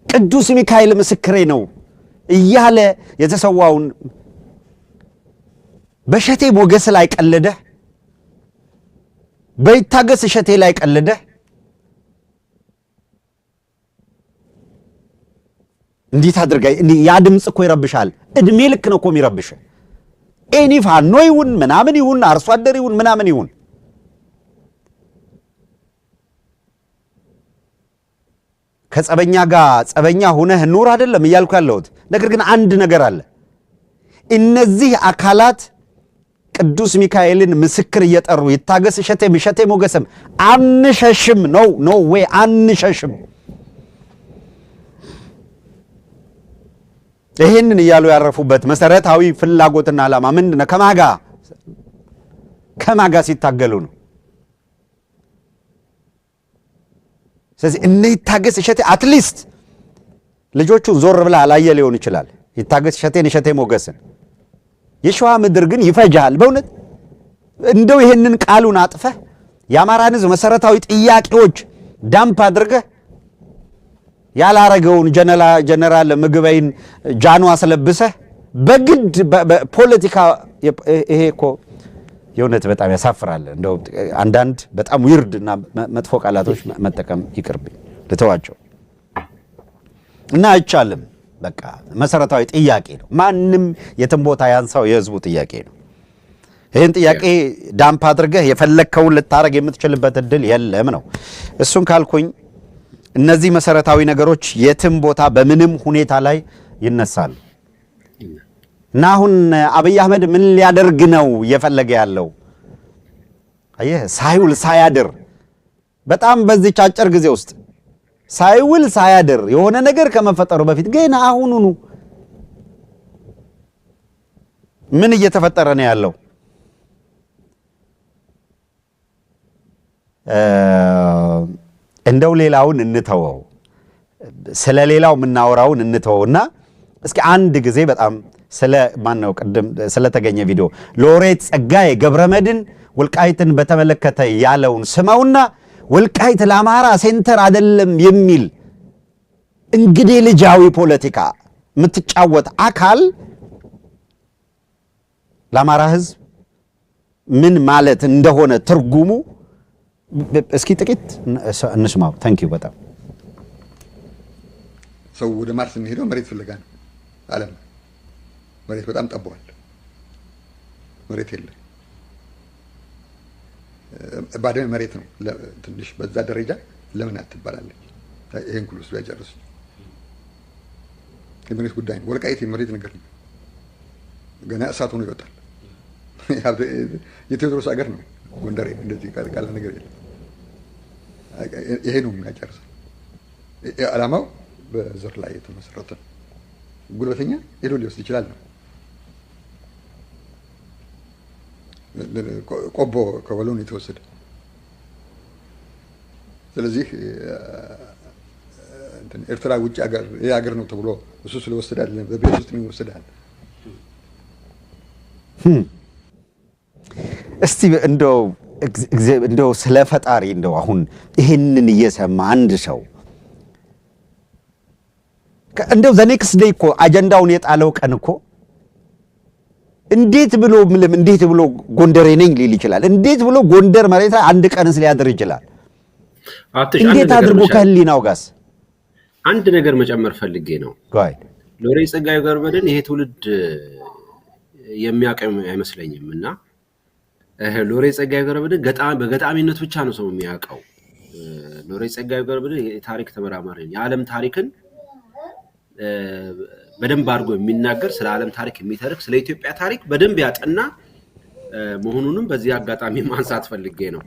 Speaker 2: ቅዱስ ሚካኤል ምስክሬ ነው እያለ የተሰዋውን በእሸቴ ሞገስ ላይ ቀለደህ፣ በይታገስ እሸቴ ላይ ቀለደህ። እንዴት አድርጋ ያ ድምጽ እኮ ይረብሻል። እድሜ ልክ ነው እኮ የሚረብሽ። ኤኒ ፋኖ ይሁን ምናምን ይሁን አርሶ አደር ይሁን ምናምን ይሁን ከጸበኛ ጋር ጸበኛ ሆነህ ኑር አይደለም እያልኩ ያለሁት። ነገር ግን አንድ ነገር አለ። እነዚህ አካላት ቅዱስ ሚካኤልን ምስክር እየጠሩ ይታገስ እሸቴ ሞገስም አንሸሽም ኖ ወይ አንሸሽም ይሄንን እያሉ ያረፉበት መሰረታዊ ፍላጎትና ዓላማ ምንድነው? ከማጋ ሲታገሉ ነው። ስለዚህ እነ ይታገስ እሸቴ አትሊስት ልጆቹን ዞር ብላ አላየ ሊሆን ይችላል። ይታገስ እሸቴ ሞገስን የሸዋ ምድር ግን ይፈጃል። በእውነት እንደው ይሄንን ቃሉን አጥፈህ የአማራን ሕዝብ መሰረታዊ ጥያቄዎች ዳምፕ አድርገህ ያላረገውን ጀነራል ምግበይን ጃኑ አስለብሰህ በግድ ፖለቲካ ይሄ እኮ የእውነት በጣም ያሳፍራል። እንደው አንዳንድ በጣም ዊርድ እና መጥፎ ቃላቶች መጠቀም ይቅርብኝ ልተዋቸው እና አይቻልም። በቃ መሰረታዊ ጥያቄ ነው። ማንም የትም ቦታ ያንሳው የህዝቡ ጥያቄ ነው። ይህን ጥያቄ ዳምፕ አድርገህ የፈለግከውን ልታረግ የምትችልበት እድል የለም ነው። እሱን ካልኩኝ እነዚህ መሰረታዊ ነገሮች የትም ቦታ በምንም ሁኔታ ላይ ይነሳሉ እና አሁን አብይ አህመድ ምን ሊያደርግ ነው እየፈለገ ያለው? አየህ ሳይውል ሳያድር በጣም በዚህ አጭር ጊዜ ውስጥ ሳይውል ሳያድር የሆነ ነገር ከመፈጠሩ በፊት ግን አሁኑኑ ምን እየተፈጠረ ነው ያለው? እንደው ሌላውን እንተወው፣ ስለ ሌላው የምናወራውን እንተወውና እስኪ አንድ ጊዜ በጣም ስለ ማን ነው ቅድም ስለተገኘ ቪዲዮ ሎሬት ጸጋዬ ገብረመድን ወልቃይትን በተመለከተ ያለውን ስማውና ወልቃይት ለአማራ ሴንተር አይደለም የሚል እንግዲህ ልጃዊ ፖለቲካ የምትጫወት አካል ለአማራ ሕዝብ ምን ማለት እንደሆነ ትርጉሙ እስኪ ጥቂት እንስማው። ታንክ ዩ በጣም
Speaker 4: ሰው ወደ ማርስ የሚሄደው መሬት ፍለጋ ነው። ዓለም መሬት በጣም ጠቧል። መሬት የለም። ባድመ መሬት ነው። ትንሽ በዛ ደረጃ ለምን አትባላለች? ይሄን ሁሉ እሱ ያጨርስ የመሬት ጉዳይ ነው። ወልቃይት የመሬት ነገር ነው። ገና እሳት ሆኖ ይወጣል። የቴዎድሮስ ሀገር ነው ጎንደሬ። እንደዚህ ቃል ነገር የለም። ይሄ ነው የሚያጨርሰው። ዓላማው በዘር ላይ የተመሰረተ ነው። ጉልበተኛ ሄዶ ሊወስድ ይችላል ነው። ቆቦ ከወሎን የተወሰደ። ስለዚህ ኤርትራ ውጭ ሀገር ይሄ ሀገር ነው ተብሎ እሱ ስለወሰደ አይደለም፣ በቤት ውስጥ ነው ይወሰዳል። እስቲ
Speaker 2: እንደው ስለ ፈጣሪ እንደው አሁን ይሄንን እየሰማ አንድ ሰው እንደው ዘ ኔክስት ዴይ እኮ አጀንዳውን የጣለው ቀን እኮ እንዴት ብሎ ጎንደሬ ነኝ ሊል ይችላል? እንዴት ብሎ ጎንደር መሬት ላይ አንድ ቀንስ ሊያድር ይችላል? እንዴት አድርጎ ከህሊናው ጋር
Speaker 1: አንድ ነገር መጨመር ፈልጌ ነው። ሎሬት ጸጋዬ ገብረመድህን ይሄ ትውልድ የሚያውቀው አይመስለኝም እና ሎሬት ጸጋዬ ገብረመድህን በገጣሚነት ብቻ ነው ሰው የሚያውቀው። ሎሬት ጸጋዬ ገብረመድህን የታሪክ ተመራማሪ ነው። የዓለም ታሪክን በደንብ አድርጎ የሚናገር ስለ ዓለም ታሪክ የሚተርክ ስለ ኢትዮጵያ ታሪክ በደንብ ያጠና መሆኑንም በዚህ አጋጣሚ ማንሳት ፈልጌ ነው።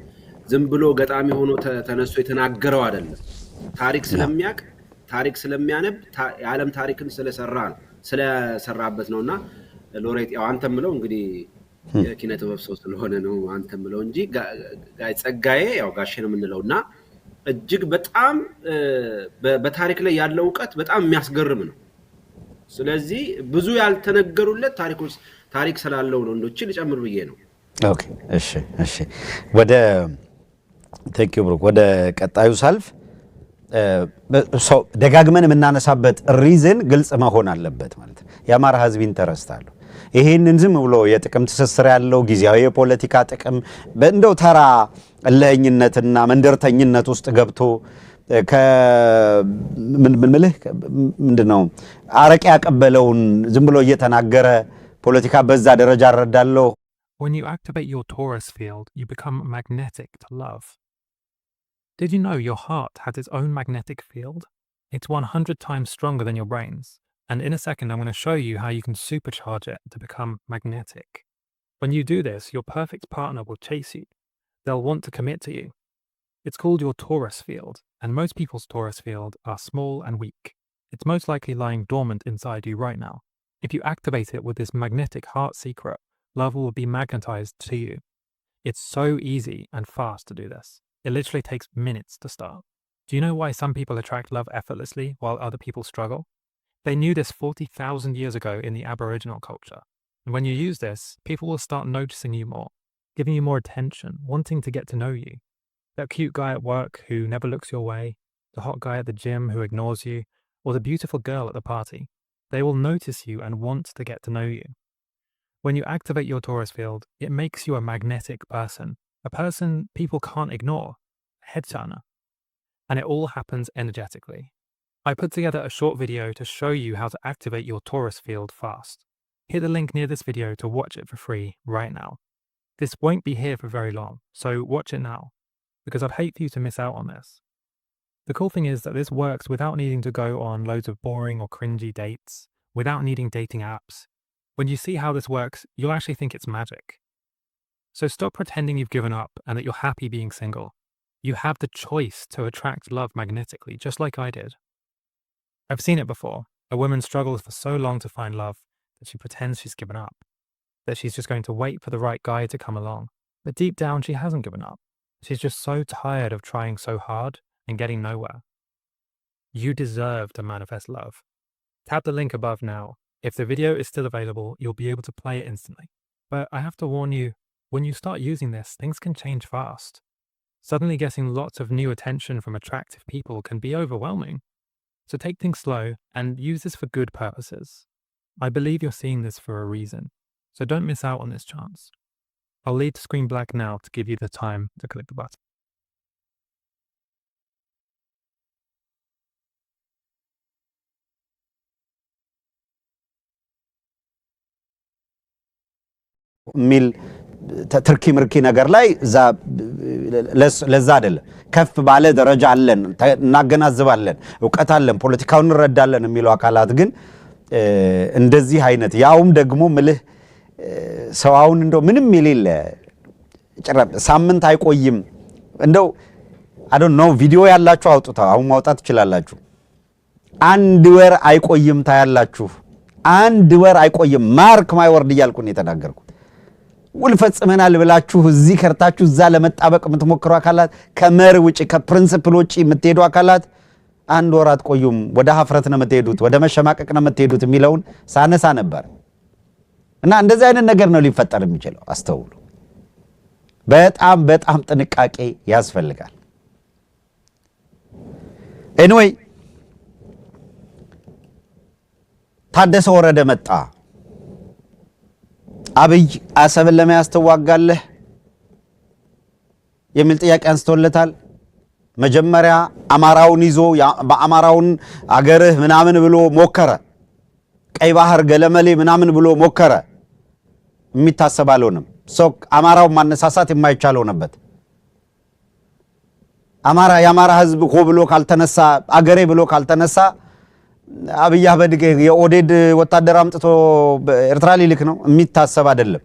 Speaker 1: ዝም ብሎ ገጣሚ ሆኖ ተነስቶ የተናገረው አይደለም። ታሪክ ስለሚያውቅ ታሪክ ስለሚያነብ የዓለም ታሪክን ስለሰራበት ነውና ሎሬት ያው አንተም ብለው እንግዲህ የኪነ ጥበብ ሰው ስለሆነ ነው አንተም ብለው እንጂ ጸጋዬ ያው ጋሼ ነው የምንለውና እጅግ በጣም በታሪክ ላይ ያለው ዕውቀት በጣም የሚያስገርም ነው። ስለዚህ ብዙ ያልተነገሩለት ታሪክ ስላለው ነው እንደውቺ ልጨምር ብዬ ነው።
Speaker 2: ኦኬ እሺ ወደ ቴንክ ዩ ብሩክ ወደ ቀጣዩ ሳልፍ ሰው ደጋግመን የምናነሳበት ሪዝን ግልጽ መሆን አለበት ማለት ነው። የአማራ ህዝብ ኢንተረስት አለው። ይሄንን ዝም ብሎ የጥቅም ትስስር ያለው ጊዜያዊ የፖለቲካ ጥቅም እንደው ተራ ለእኝነትና መንደርተኝነት ውስጥ ገብቶ ምንድነው አረቄ ያቀበለውን ዝም ብሎ እየተናገረ ፖለቲካ በዛ ደረጃ አረዳለው።
Speaker 3: When you activate your Taurus field, you become magnetic to love. Did you know your heart has its own magnetic field? It's 100 times stronger than your brain's. And in a second, I'm going to show you how you can supercharge it to become magnetic. When you do this, your perfect partner will chase you. They'll want to commit to you. It's called your Taurus field, and most people's Taurus field are small and weak. It's most likely lying dormant inside you right now. If you activate it with this magnetic heart secret, love will be magnetized to you. It's so easy and fast to do this. It literally takes minutes to start. Do you know why some people attract love effortlessly while other people struggle? They knew this 40,000 years ago in the Aboriginal culture. And when you use this, people will start noticing you more, giving you more attention, wanting to get to know you. That cute guy at work who never looks your way, the hot guy at the gym who ignores you, or the beautiful girl at the party. They will notice you and want to get to know you. When you activate your Taurus field, it makes you a magnetic person, a person people can't ignore, a head turner. And it all happens energetically. I put together a short video to show you how to activate your Taurus field fast. Hit the link near this video to watch it for free right now. This won't be here for very long, so watch it now, because I'd hate for you to miss out on this. The cool thing is that this works without needing to go on loads of boring or cringy dates, without needing dating apps. When you see how this works, you'll actually think it's magic. So stop pretending you've given up and that you're happy being single. You have the choice to attract love magnetically, just like I did. I've seen it before. A woman struggles for so long to find love that she pretends she's given up, that she's just going to wait for the right guy to come along. But deep down, she hasn't given up. She's just so tired of trying so hard and getting nowhere. You deserve to manifest love. Tap the link above now. If the video is still available, you'll be able to play it instantly. But I have to warn you, when you start using this, things can change fast. Suddenly getting lots of new attention from attractive people can be overwhelming. So take things slow and use this for good purposes. I believe you're seeing this for a reason, so don't miss out on this chance. I'll leave the screen black now to give you the time to click the button.
Speaker 2: ሚል ትርኪ ምርኪ ነገር ላይ ለዛ አይደለም ከፍ ባለ ደረጃ አለን እናገናዝባለን ዕውቀት አለን ፖለቲካውን እንረዳለን የሚሉ አካላት ግን እንደዚህ አይነት ያውም ደግሞ ምልህ ሰዋውን እንደው ምንም የሌለ ሳምንት አይቆይም እንደው I don't know ቪዲዮ ያላችሁ አውጡታ አሁን ማውጣት ይችላልላችሁ አንድ ወር አይቆይም ታያላችሁ አንድ ወር አይቆይም ማርክ ማይ ወርድ ይያልኩን የተናገርኩት ውል ፈጽመናል ብላችሁ እዚህ ከርታችሁ እዛ ለመጣበቅ የምትሞክሩ አካላት ከመር ውጪ ከፕሪንሲፕል ውጪ የምትሄዱ አካላት አንድ ወር አትቆዩም ወደ ሀፍረት ነው የምትሄዱት ወደ መሸማቀቅ ነው የምትሄዱት የሚለውን ሳነሳ ነበር እና እንደዚህ አይነት ነገር ነው ሊፈጠር የሚችለው አስተውሉ በጣም ጥንቃቄ ያስፈልጋል anyway ታደሰ ወረደ መጣ አብይ አሰብን ለመያዝ ትዋጋለህ የሚል ጥያቄ አንስቶለታል። መጀመሪያ አማራውን ይዞ በአማራውን አገርህ ምናምን ብሎ ሞከረ። ቀይ ባህር ገለመሌ ምናምን ብሎ ሞከረ። የሚታሰብ አልሆነም። አማራውን ማነሳሳት የማይቻለው ነበር። የአማራ ህዝብ ሆ ብሎ ካልተነሳ አገሬ ብሎ ካልተነሳ አብይ አህመድ የኦዴድ ወታደር አምጥቶ ኤርትራ ሊልክ ነው የሚታሰብ አይደለም።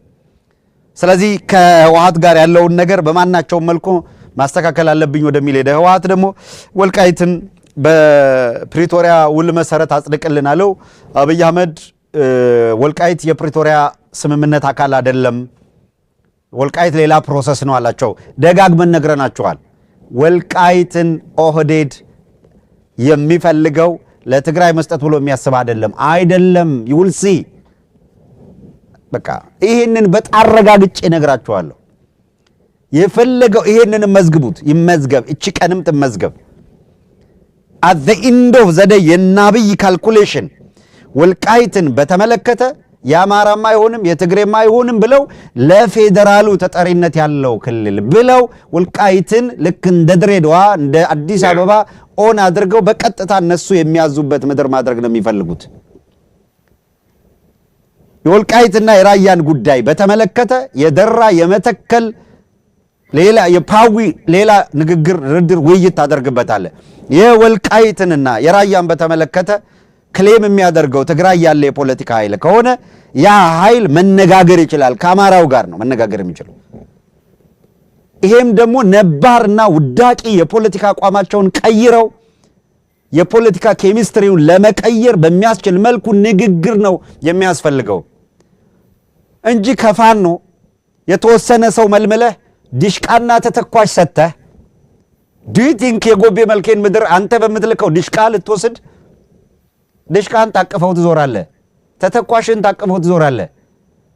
Speaker 2: ስለዚህ ከህወሓት ጋር ያለውን ነገር በማናቸው መልኩ ማስተካከል አለብኝ ወደሚል ሄደ። ህወሓት ደግሞ ወልቃይትን በፕሪቶሪያ ውል መሰረት አጽድቅልን አለው። አብይ አህመድ ወልቃይት የፕሪቶሪያ ስምምነት አካል አይደለም፣ ወልቃይት ሌላ ፕሮሰስ ነው አላቸው። ደጋግመን ነግረናቸዋል። ወልቃይትን ኦህዴድ የሚፈልገው ለትግራይ መስጠት ብሎ የሚያስብ አይደለም። ይውልሲ በቃ ይሄንን በጣረጋግጬ ነግራቸዋለሁ። የፈለገው ይሄንን መዝግቡት፣ ይመዝገብ፣ እቺ ቀንም ትመዝገብ። at the end of the day የናብይ ካልኩሌሽን ወልቃይትን በተመለከተ የአማራማ አይሆንም የትግሬማ አይሆንም ብለው ለፌደራሉ ተጠሪነት ያለው ክልል ብለው ወልቃይትን ልክ እንደ ድሬዳዋ እንደ አዲስ አበባ ኦን አድርገው በቀጥታ እነሱ የሚያዙበት ምድር ማድረግ ነው የሚፈልጉት። የወልቃይትና የራያን ጉዳይ በተመለከተ የደራ የመተከል ሌላ የፓዊ ሌላ ንግግር ድርድር ውይይት ታደርግበታል። የወልቃይትንና የራያን በተመለከተ ክሌም የሚያደርገው ትግራይ ያለ የፖለቲካ ኃይል ከሆነ ያ ኃይል መነጋገር ይችላል። ከአማራው ጋር ነው መነጋገር የሚችለው። ይሄም ደግሞ ነባርና ውዳቂ የፖለቲካ አቋማቸውን ቀይረው የፖለቲካ ኬሚስትሪውን ለመቀየር በሚያስችል መልኩ ንግግር ነው የሚያስፈልገው እንጂ ከፋኖ የተወሰነ ሰው መልመለህ ዲሽቃና ተተኳሽ ሰተህ ዲቲንክ የጎቤ መልኬን ምድር አንተ በምትልከው ዲሽቃ ልትወስድ ዲሽቃን ታቀፈው ትዞራለህ፣ ተተኳሽን ታቀፈው ትዞራለህ።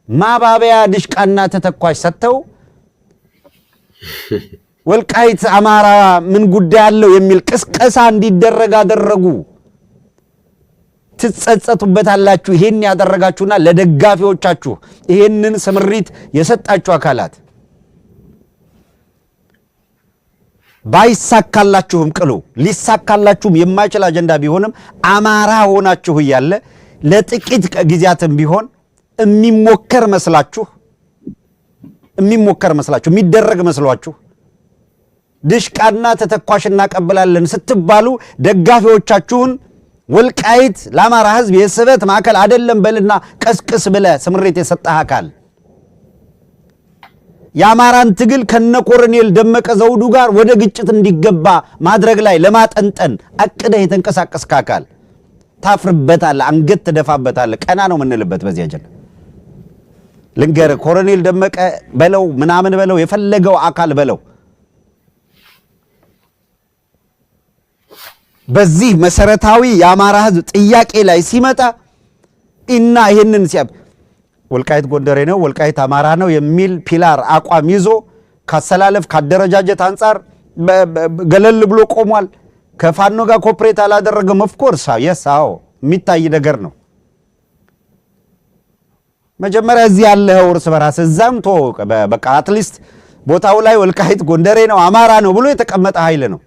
Speaker 2: ማባበያ ዲሽቃና ተተኳሽ ሰተው ወልቃይት አማራ ምን ጉዳይ አለው የሚል ቅስቀሳ እንዲደረግ አደረጉ። ትጸጸቱበታላችሁ። ይሄን ያደረጋችሁና ለደጋፊዎቻችሁ ይሄንን ስምሪት የሰጣችሁ አካላት ባይሳካላችሁም ቅሉ ሊሳካላችሁም የማይችል አጀንዳ ቢሆንም አማራ ሆናችሁ እያለ ለጥቂት ጊዜያትም ቢሆን የሚሞከር መስላችሁ የሚደረግ መስሏችሁ ድሽቃና ተተኳሽ እናቀብላለን ስትባሉ ደጋፊዎቻችሁን ወልቃይት ለአማራ ህዝብ የስበት ማዕከል አይደለም በልና ቀስቅስ ብለ ስምሪት የሰጠህ አካል የአማራን ትግል ከነኮሎኔል ደመቀ ዘውዱ ጋር ወደ ግጭት እንዲገባ ማድረግ ላይ ለማጠንጠን አቅደህ የተንቀሳቀስክ አካል ታፍርበታለህ፣ አንገት ትደፋበታለህ። ቀና ነው የምንልበት በዚህ አጀንዳ ልንገር። ኮሎኔል ደመቀ በለው ምናምን በለው የፈለገው አካል በለው በዚህ መሰረታዊ የአማራ ህዝብ ጥያቄ ላይ ሲመጣ እና ይሄንን ሲያብ ወልቃይት ጎንደሬ ነው ወልቃይት አማራ ነው የሚል ፒላር አቋም ይዞ ካሰላለፍ ካደረጃጀት አንፃር ገለል ብሎ ቆሟል። ከፋኖ ጋር ኮፕሬት አላደረገም። ኦፍ ኮርስ የሳው የሚታይ ነገር ነው። መጀመሪያ እዚህ ያለው እርስ በራስ እዛም ተወቀ በቃ አትሊስት ቦታው ላይ ወልቃይት ጎንደሬ ነው አማራ ነው ብሎ የተቀመጠ ኃይል ነው።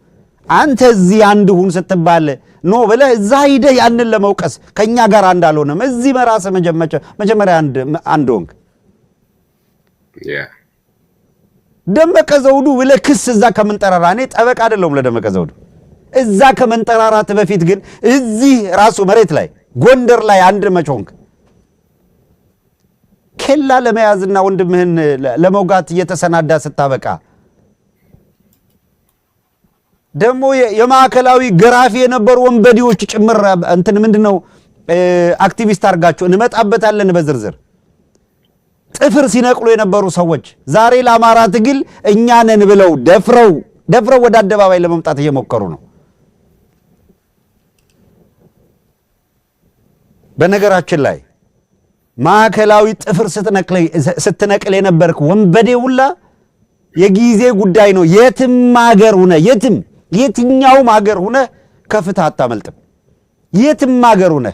Speaker 2: አንተ እዚህ አንድ ሁን ስትባል ኖ ብለህ እዛ ሂደህ ያንን ለመውቀስ ከኛ ጋር እንዳልሆነም እዚህ በራስህ መጀመሪያ አንድ ሆንክ። ደመቀ ዘውዱ ብለህ ክስ እዛ ከመንጠራራ እኔ ጠበቃ አይደለሁም ለደመቀ ዘውዱ። እዛ ከመንጠራራት በፊት ግን እዚህ ራሱ መሬት ላይ ጎንደር ላይ አንድ መች ሆንክ? ኬላ ለመያዝና ወንድምህን ለመውጋት እየተሰናዳ ስታበቃ ደግሞ የማዕከላዊ ገራፊ የነበሩ ወንበዴዎች ጭምር እንትን ምንድነው አክቲቪስት አርጋቸው እንመጣበታለን በዝርዝር ጥፍር ሲነቅሉ የነበሩ ሰዎች ዛሬ ለአማራ ትግል እኛ ነን ብለው ደፍረው ወደ አደባባይ ለመምጣት እየሞከሩ ነው። በነገራችን ላይ ማዕከላዊ ጥፍር ስትነቅል የነበርክ ወንበዴ ሁላ የጊዜ ጉዳይ ነው። የትም ሀገር ሆነ የትኛውም ሀገር ሆነ ከፍትህ አታመልጥም። የትም ሀገር ሆነ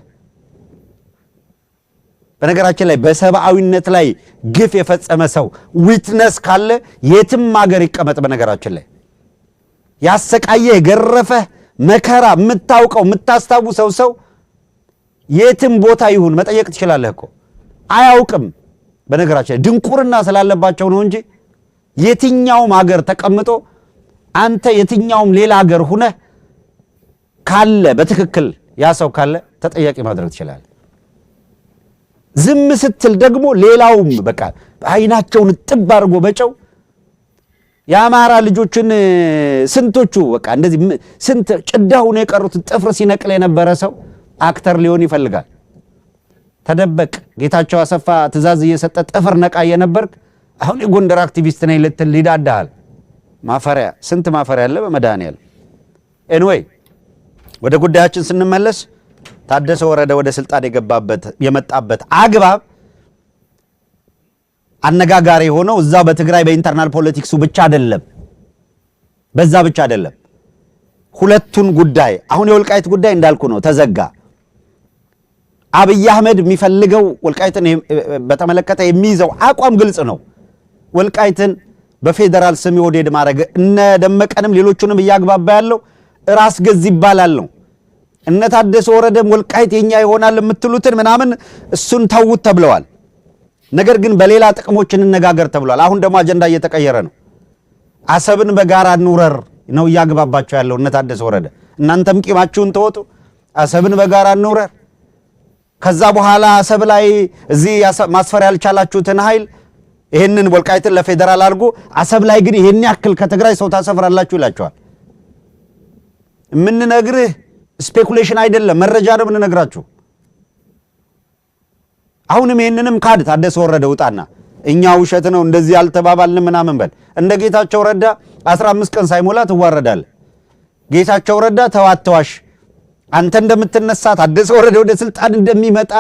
Speaker 2: በነገራችን ላይ በሰብአዊነት ላይ ግፍ የፈጸመ ሰው ዊትነስ ካለ የትም ሀገር ይቀመጥ። በነገራችን ላይ ያሰቃየ የገረፈ መከራ የምታውቀው የምታስታውሰው ሰው የትም ቦታ ይሁን መጠየቅ ትችላለህ እኮ። አያውቅም። በነገራችን ላይ ድንቁርና ስላለባቸው ነው እንጂ የትኛውም ሀገር ተቀምጦ አንተ የትኛውም ሌላ ሀገር ሁነ ካለ በትክክል ያ ሰው ካለ ተጠያቂ ማድረግ ትችላለህ። ዝም ስትል ደግሞ ሌላውም በቃ አይናቸውን ጥብ አድርጎ በጨው የአማራ ልጆችን ስንቶቹ በቃ እንደዚህ ስንት ጭዳው ነው የቀሩት። ጥፍር ሲነቅል የነበረ ሰው አክተር ሊሆን ይፈልጋል። ተደበቅ። ጌታቸው አሰፋ ትእዛዝ እየሰጠ ጥፍር ነቃ የነበርክ አሁን የጎንደር አክቲቪስት ነኝ ልትል ይዳዳል። ማፈሪያ ስንት ማፈሪያ አለ በመድኃኒዓለም። ኤኒዌይ ወደ ጉዳያችን ስንመለስ ታደሰ ወረደ ወደ ስልጣን የመጣበት አግባብ አነጋጋሪ ሆነው እዛ በትግራይ በኢንተርናል ፖለቲክሱ ብቻ አይደለም፣ በዛ ብቻ አይደለም። ሁለቱን ጉዳይ አሁን የወልቃይት ጉዳይ እንዳልኩ ነው ተዘጋ። አብይ አህመድ የሚፈልገው ወልቃይትን በተመለከተ የሚይዘው አቋም ግልጽ ነው። ወልቃይትን በፌደራል ስም ወዴድ ማድረግ እነ ደመቀንም ሌሎቹንም እያግባባ ያለው ራስ ገዝ ይባላል ነው። እነ ታደሰ ወረደም ወልቃይት የኛ ይሆናል የምትሉትን ምናምን እሱን ተውት ተብለዋል። ነገር ግን በሌላ ጥቅሞች እንነጋገር ተብሏል። አሁን ደግሞ አጀንዳ እየተቀየረ ነው። አሰብን በጋራ እንውረር ነው እያግባባቸው ያለው እነ ታደሰ ወረደ። እናንተም ቂማችሁን ተወጡ፣ አሰብን በጋራ እንውረር። ከዛ በኋላ አሰብ ላይ እዚህ ማስፈር ያልቻላችሁትን ኃይል ይሄንን ወልቃይትን ለፌደራል አድርጎ አሰብ ላይ ግን ይሄን ያክል ከትግራይ ሰው ታሰፍራላችሁ ይላቸዋል። የምንነግርህ ስፔኩሌሽን አይደለም፣ መረጃ ነው የምንነግራችሁ። አሁንም ይሄንንም ካድ ታደሰ ወረደ ውጣና እኛ ውሸት ነው እንደዚህ ያልተባባልን ምናምን በል። እንደ ጌታቸው ረዳ 15 ቀን ሳይሞላ ትዋረዳለህ። ጌታቸው ረዳ ተዋተዋሽ አንተ እንደምትነሳ ታደሰ ወረደ ወደ ስልጣን እንደሚመጣ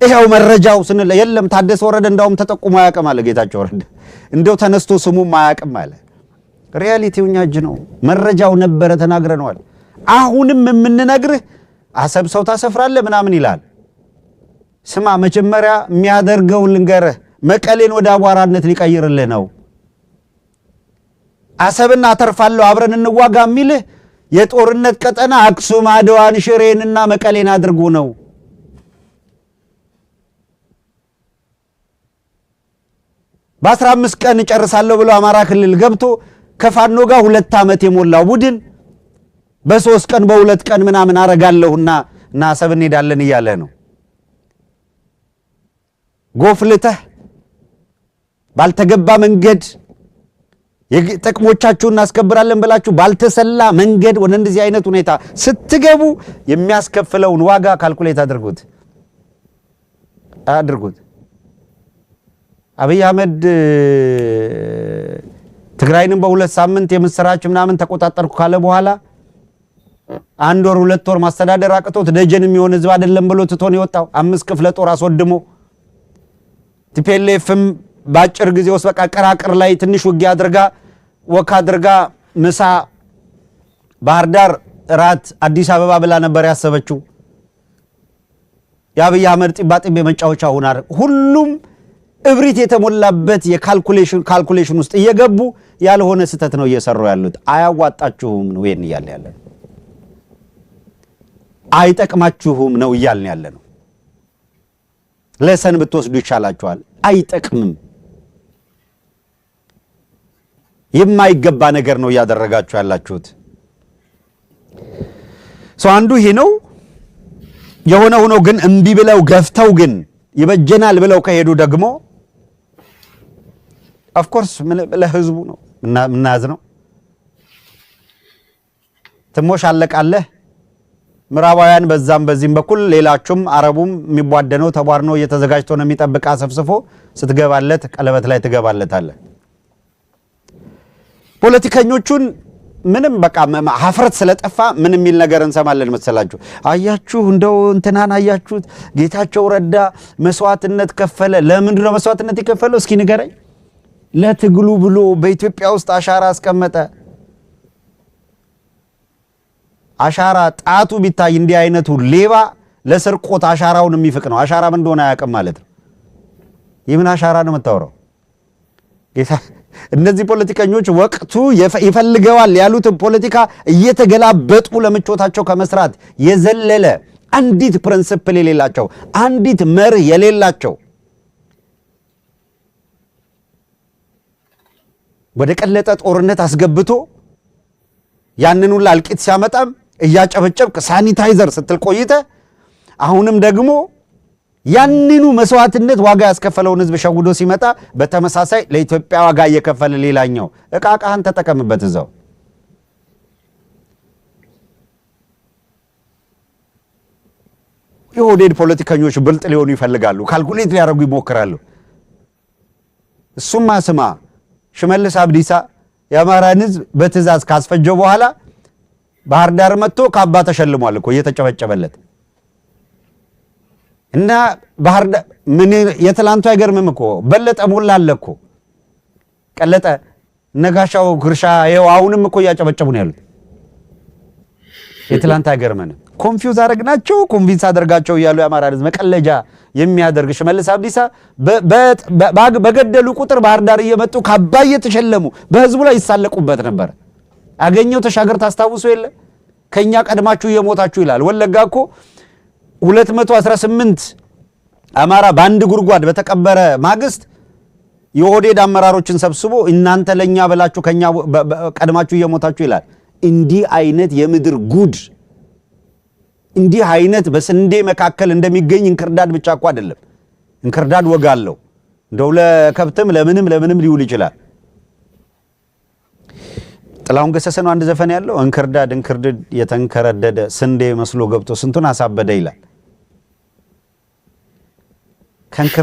Speaker 2: ይሄው መረጃው ስንል የለም ታደሰ ወረደ እንዳውም ተጠቁሞ ያቀም አለ ጌታቸው ረዳ። እንደው ተነስቶ ስሙም አያቀም አለ። ሪያሊቲው እኛ እጅ ነው። መረጃው ነበረ ተናግረናል። አሁንም የምንነግርህ አሰብ ሰው ታሰፍራለህ ምናምን ይላል። ስማ መጀመሪያ የሚያደርገው ልንገርህ፣ መቀሌን ወደ አቧራነት ሊቀይርልህ ነው። አሰብና አተርፋለሁ አብረን እንዋጋ የሚልህ የጦርነት ቀጠና አክሱም፣ አድዋን፣ ሽሬንና መቀሌን አድርጎ ነው። በ15 ቀን ጨርሳለሁ ብሎ አማራ ክልል ገብቶ ከፋኖ ጋር 2 ዓመት የሞላው ቡድን በ3 ቀን በ2 ቀን ምናምን አረጋለሁና እና አሰብ እንሄዳለን እያለ ነው። ጎፍልተህ ባልተገባ መንገድ ጥቅሞቻችሁን እናስከብራለን ብላችሁ ባልተሰላ መንገድ ወደ እንደዚህ አይነት ሁኔታ ስትገቡ የሚያስከፍለውን ዋጋ ካልኩሌት አድርጉት። አብይ አህመድ ትግራይንም በ2 ሳምንት የምስራች ምናምን ተቆጣጠርኩ ካለ በኋላ 1 ወር 2 ወር ማስተዳደር አቅቶት ደጀን የሚሆን ህዝብ አይደለም ብሎ ትቶን የወጣው 5 ክፍለ ጦር አስወድሞ ቲፒኤልኤፍም ባጭር ጊዜ ውስጥ በቃ ቀራቅር ላይ ትንሽ ውጊያ አድርጋ ወካ አድርጋ ምሳ ባህር ዳር ራት አዲስ አበባ ብላ ነበር ያሰበችው። የአብይ አህመድ ጢባጢቤ መጫወቻ ሆናር። ሁሉም እብሪት የተሞላበት የካልኩሌሽን ውስጥ እየገቡ ያልሆነ ስተት ነው እየሰሩ ያሉት። አያዋጣችሁም ነው ይሄን ይያል ያለ ነው። አይጠቅማችሁም ነው ይያልን ያለ ነው። ለሰን ብትወስዱ ይቻላችኋል። አይጠቅምም። የማይገባ ነገር ነው ያደረጋችሁ ያላችሁት። አንዱ ይሄ ነው የሆነ ሆኖ ግን እምቢ ብለው ገፍተው ግን ይበጀናል ብለው ከሄዱ ደግሞ ኦፍ ኮርስ ለህዝቡ ነው ምናዝ ነው። ትሞሽ አለቃለህ። ምዕራባውያን በዛም በዚህም በኩል ሌላችሁም አረቡም የሚቧደነው ተቧርነው እየተዘጋጅቶ ነው የሚጠብቅ አሰፍስፎ ስትገባለት ቀለበት ላይ ትገባለታለህ። ፖለቲከኞቹን ምንም በቃ ሀፍረት ስለጠፋ ምን የሚል ነገር እንሰማለን መሰላችሁ? አያችሁ እንደው እንትናን አያችሁት ጌታቸው ረዳ መስዋዕትነት ከፈለ። ለምንድን ነው መስዋዕትነት የከፈለው? እስኪ ንገረኝ። ለትግሉ ብሎ በኢትዮጵያ ውስጥ አሻራ አስቀመጠ። አሻራ ጣቱ ቢታይ እንዲህ አይነቱ ሌባ ለስርቆት አሻራውን የሚፍቅ ነው። አሻራ ምን እንደሆነ አያውቅም ማለት ነው። የምን አሻራ ነው የምታወራው? እነዚህ ፖለቲከኞች ወቅቱ ይፈልገዋል ያሉትን ፖለቲካ እየተገላበጡ ለምቾታቸው ከመስራት የዘለለ አንዲት ፕሪንሲፕል የሌላቸው አንዲት መርህ የሌላቸው ወደ ቀለጠ ጦርነት አስገብቶ ያንኑ ላልቂት ሲያመጣም እያጨበጨብክ ሳኒታይዘር ስትል ቆይተ አሁንም ደግሞ ያንኑ መስዋዕትነት ዋጋ ያስከፈለውን ህዝብ ሸውዶ ሲመጣ በተመሳሳይ ለኢትዮጵያ ዋጋ እየከፈለ ሌላኛው እቃቃህን ተጠቀምበት እዛው። የኦህዴድ ፖለቲከኞች ብልጥ ሊሆኑ ይፈልጋሉ፣ ካልኩሌት ሊያደርጉ ይሞክራሉ። እሱማ ስማ ሽመልስ አብዲሳ የአማራን ህዝብ በትእዛዝ ካስፈጀው በኋላ ባህር ዳር መጥቶ ካባ ተሸልሟል እኮ እየተጨበጨበለት እና ባህር ዳር ምን የትላንቱ አይገርምም እኮ በለጠ ሞላ አለ እኮ ቀለጠ ነጋሻው ግርሻ ይኸው አሁንም እኮ እያጨበጨቡ ነው ያሉት። የትላንት አይገርመን ኮንፊውዝ አደረግናቸው ኮንቪንስ አደርጋቸው እያሉ የአማራ ህዝብ መቀለጃ የሚያደርግ ሽመልስ አብዲሳ በገደሉ ቁጥር ባህር ዳር እየመጡ ካባ እየተሸለሙ በህዝቡ ላይ ይሳለቁበት ነበር። አገኘው ተሻገር ታስታውሱ የለ ከኛ ቀድማችሁ እየሞታችሁ ይላል። ወለጋ እኮ 218 አማራ በአንድ ጉርጓድ በተቀበረ ማግስት የኦህዴድ አመራሮችን ሰብስቦ እናንተ ለኛ ብላችሁ ከኛ ቀድማችሁ እየሞታችሁ ይላል። እንዲህ አይነት የምድር ጉድ እንዲህ አይነት በስንዴ መካከል እንደሚገኝ እንክርዳድ ብቻ እኮ አይደለም። እንክርዳድ ወጋለው እንደው ለከብትም ለምንም ሊውል ይችላል። ጥላሁን ገሰሰ ነው አንድ ዘፈን ያለው እንክርዳድ የተንከረደደ ስንዴ መስሎ ገብቶ ስንቱን አሳበደ ይላል።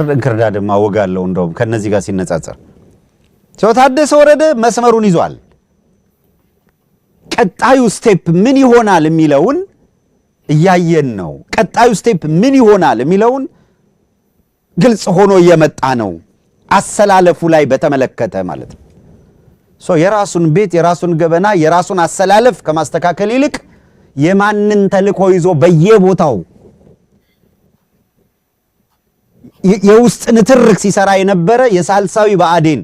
Speaker 2: እንክርዳድማ ወጋለው እንደውም ከነዚህ ጋር ሲነጻጸር ሰው ታደሰ ወረደ መስመሩን ይዟል። ቀጣዩ ስቴፕ ምን ይሆናል የሚለውን እያየን ነው። ቀጣዩ ስቴፕ ምን ይሆናል የሚለውን ግልጽ ሆኖ እየመጣ ነው። አሰላለፉ ላይ በተመለከተ ማለት ነው። የራሱን ቤት የራሱን ገበና የራሱን አሰላለፍ ከማስተካከል ይልቅ የማንን ተልኮ ይዞ በየቦታው የውስጥ ንትርክ ሲሰራ የነበረ የሳልሳዊ ብአዴን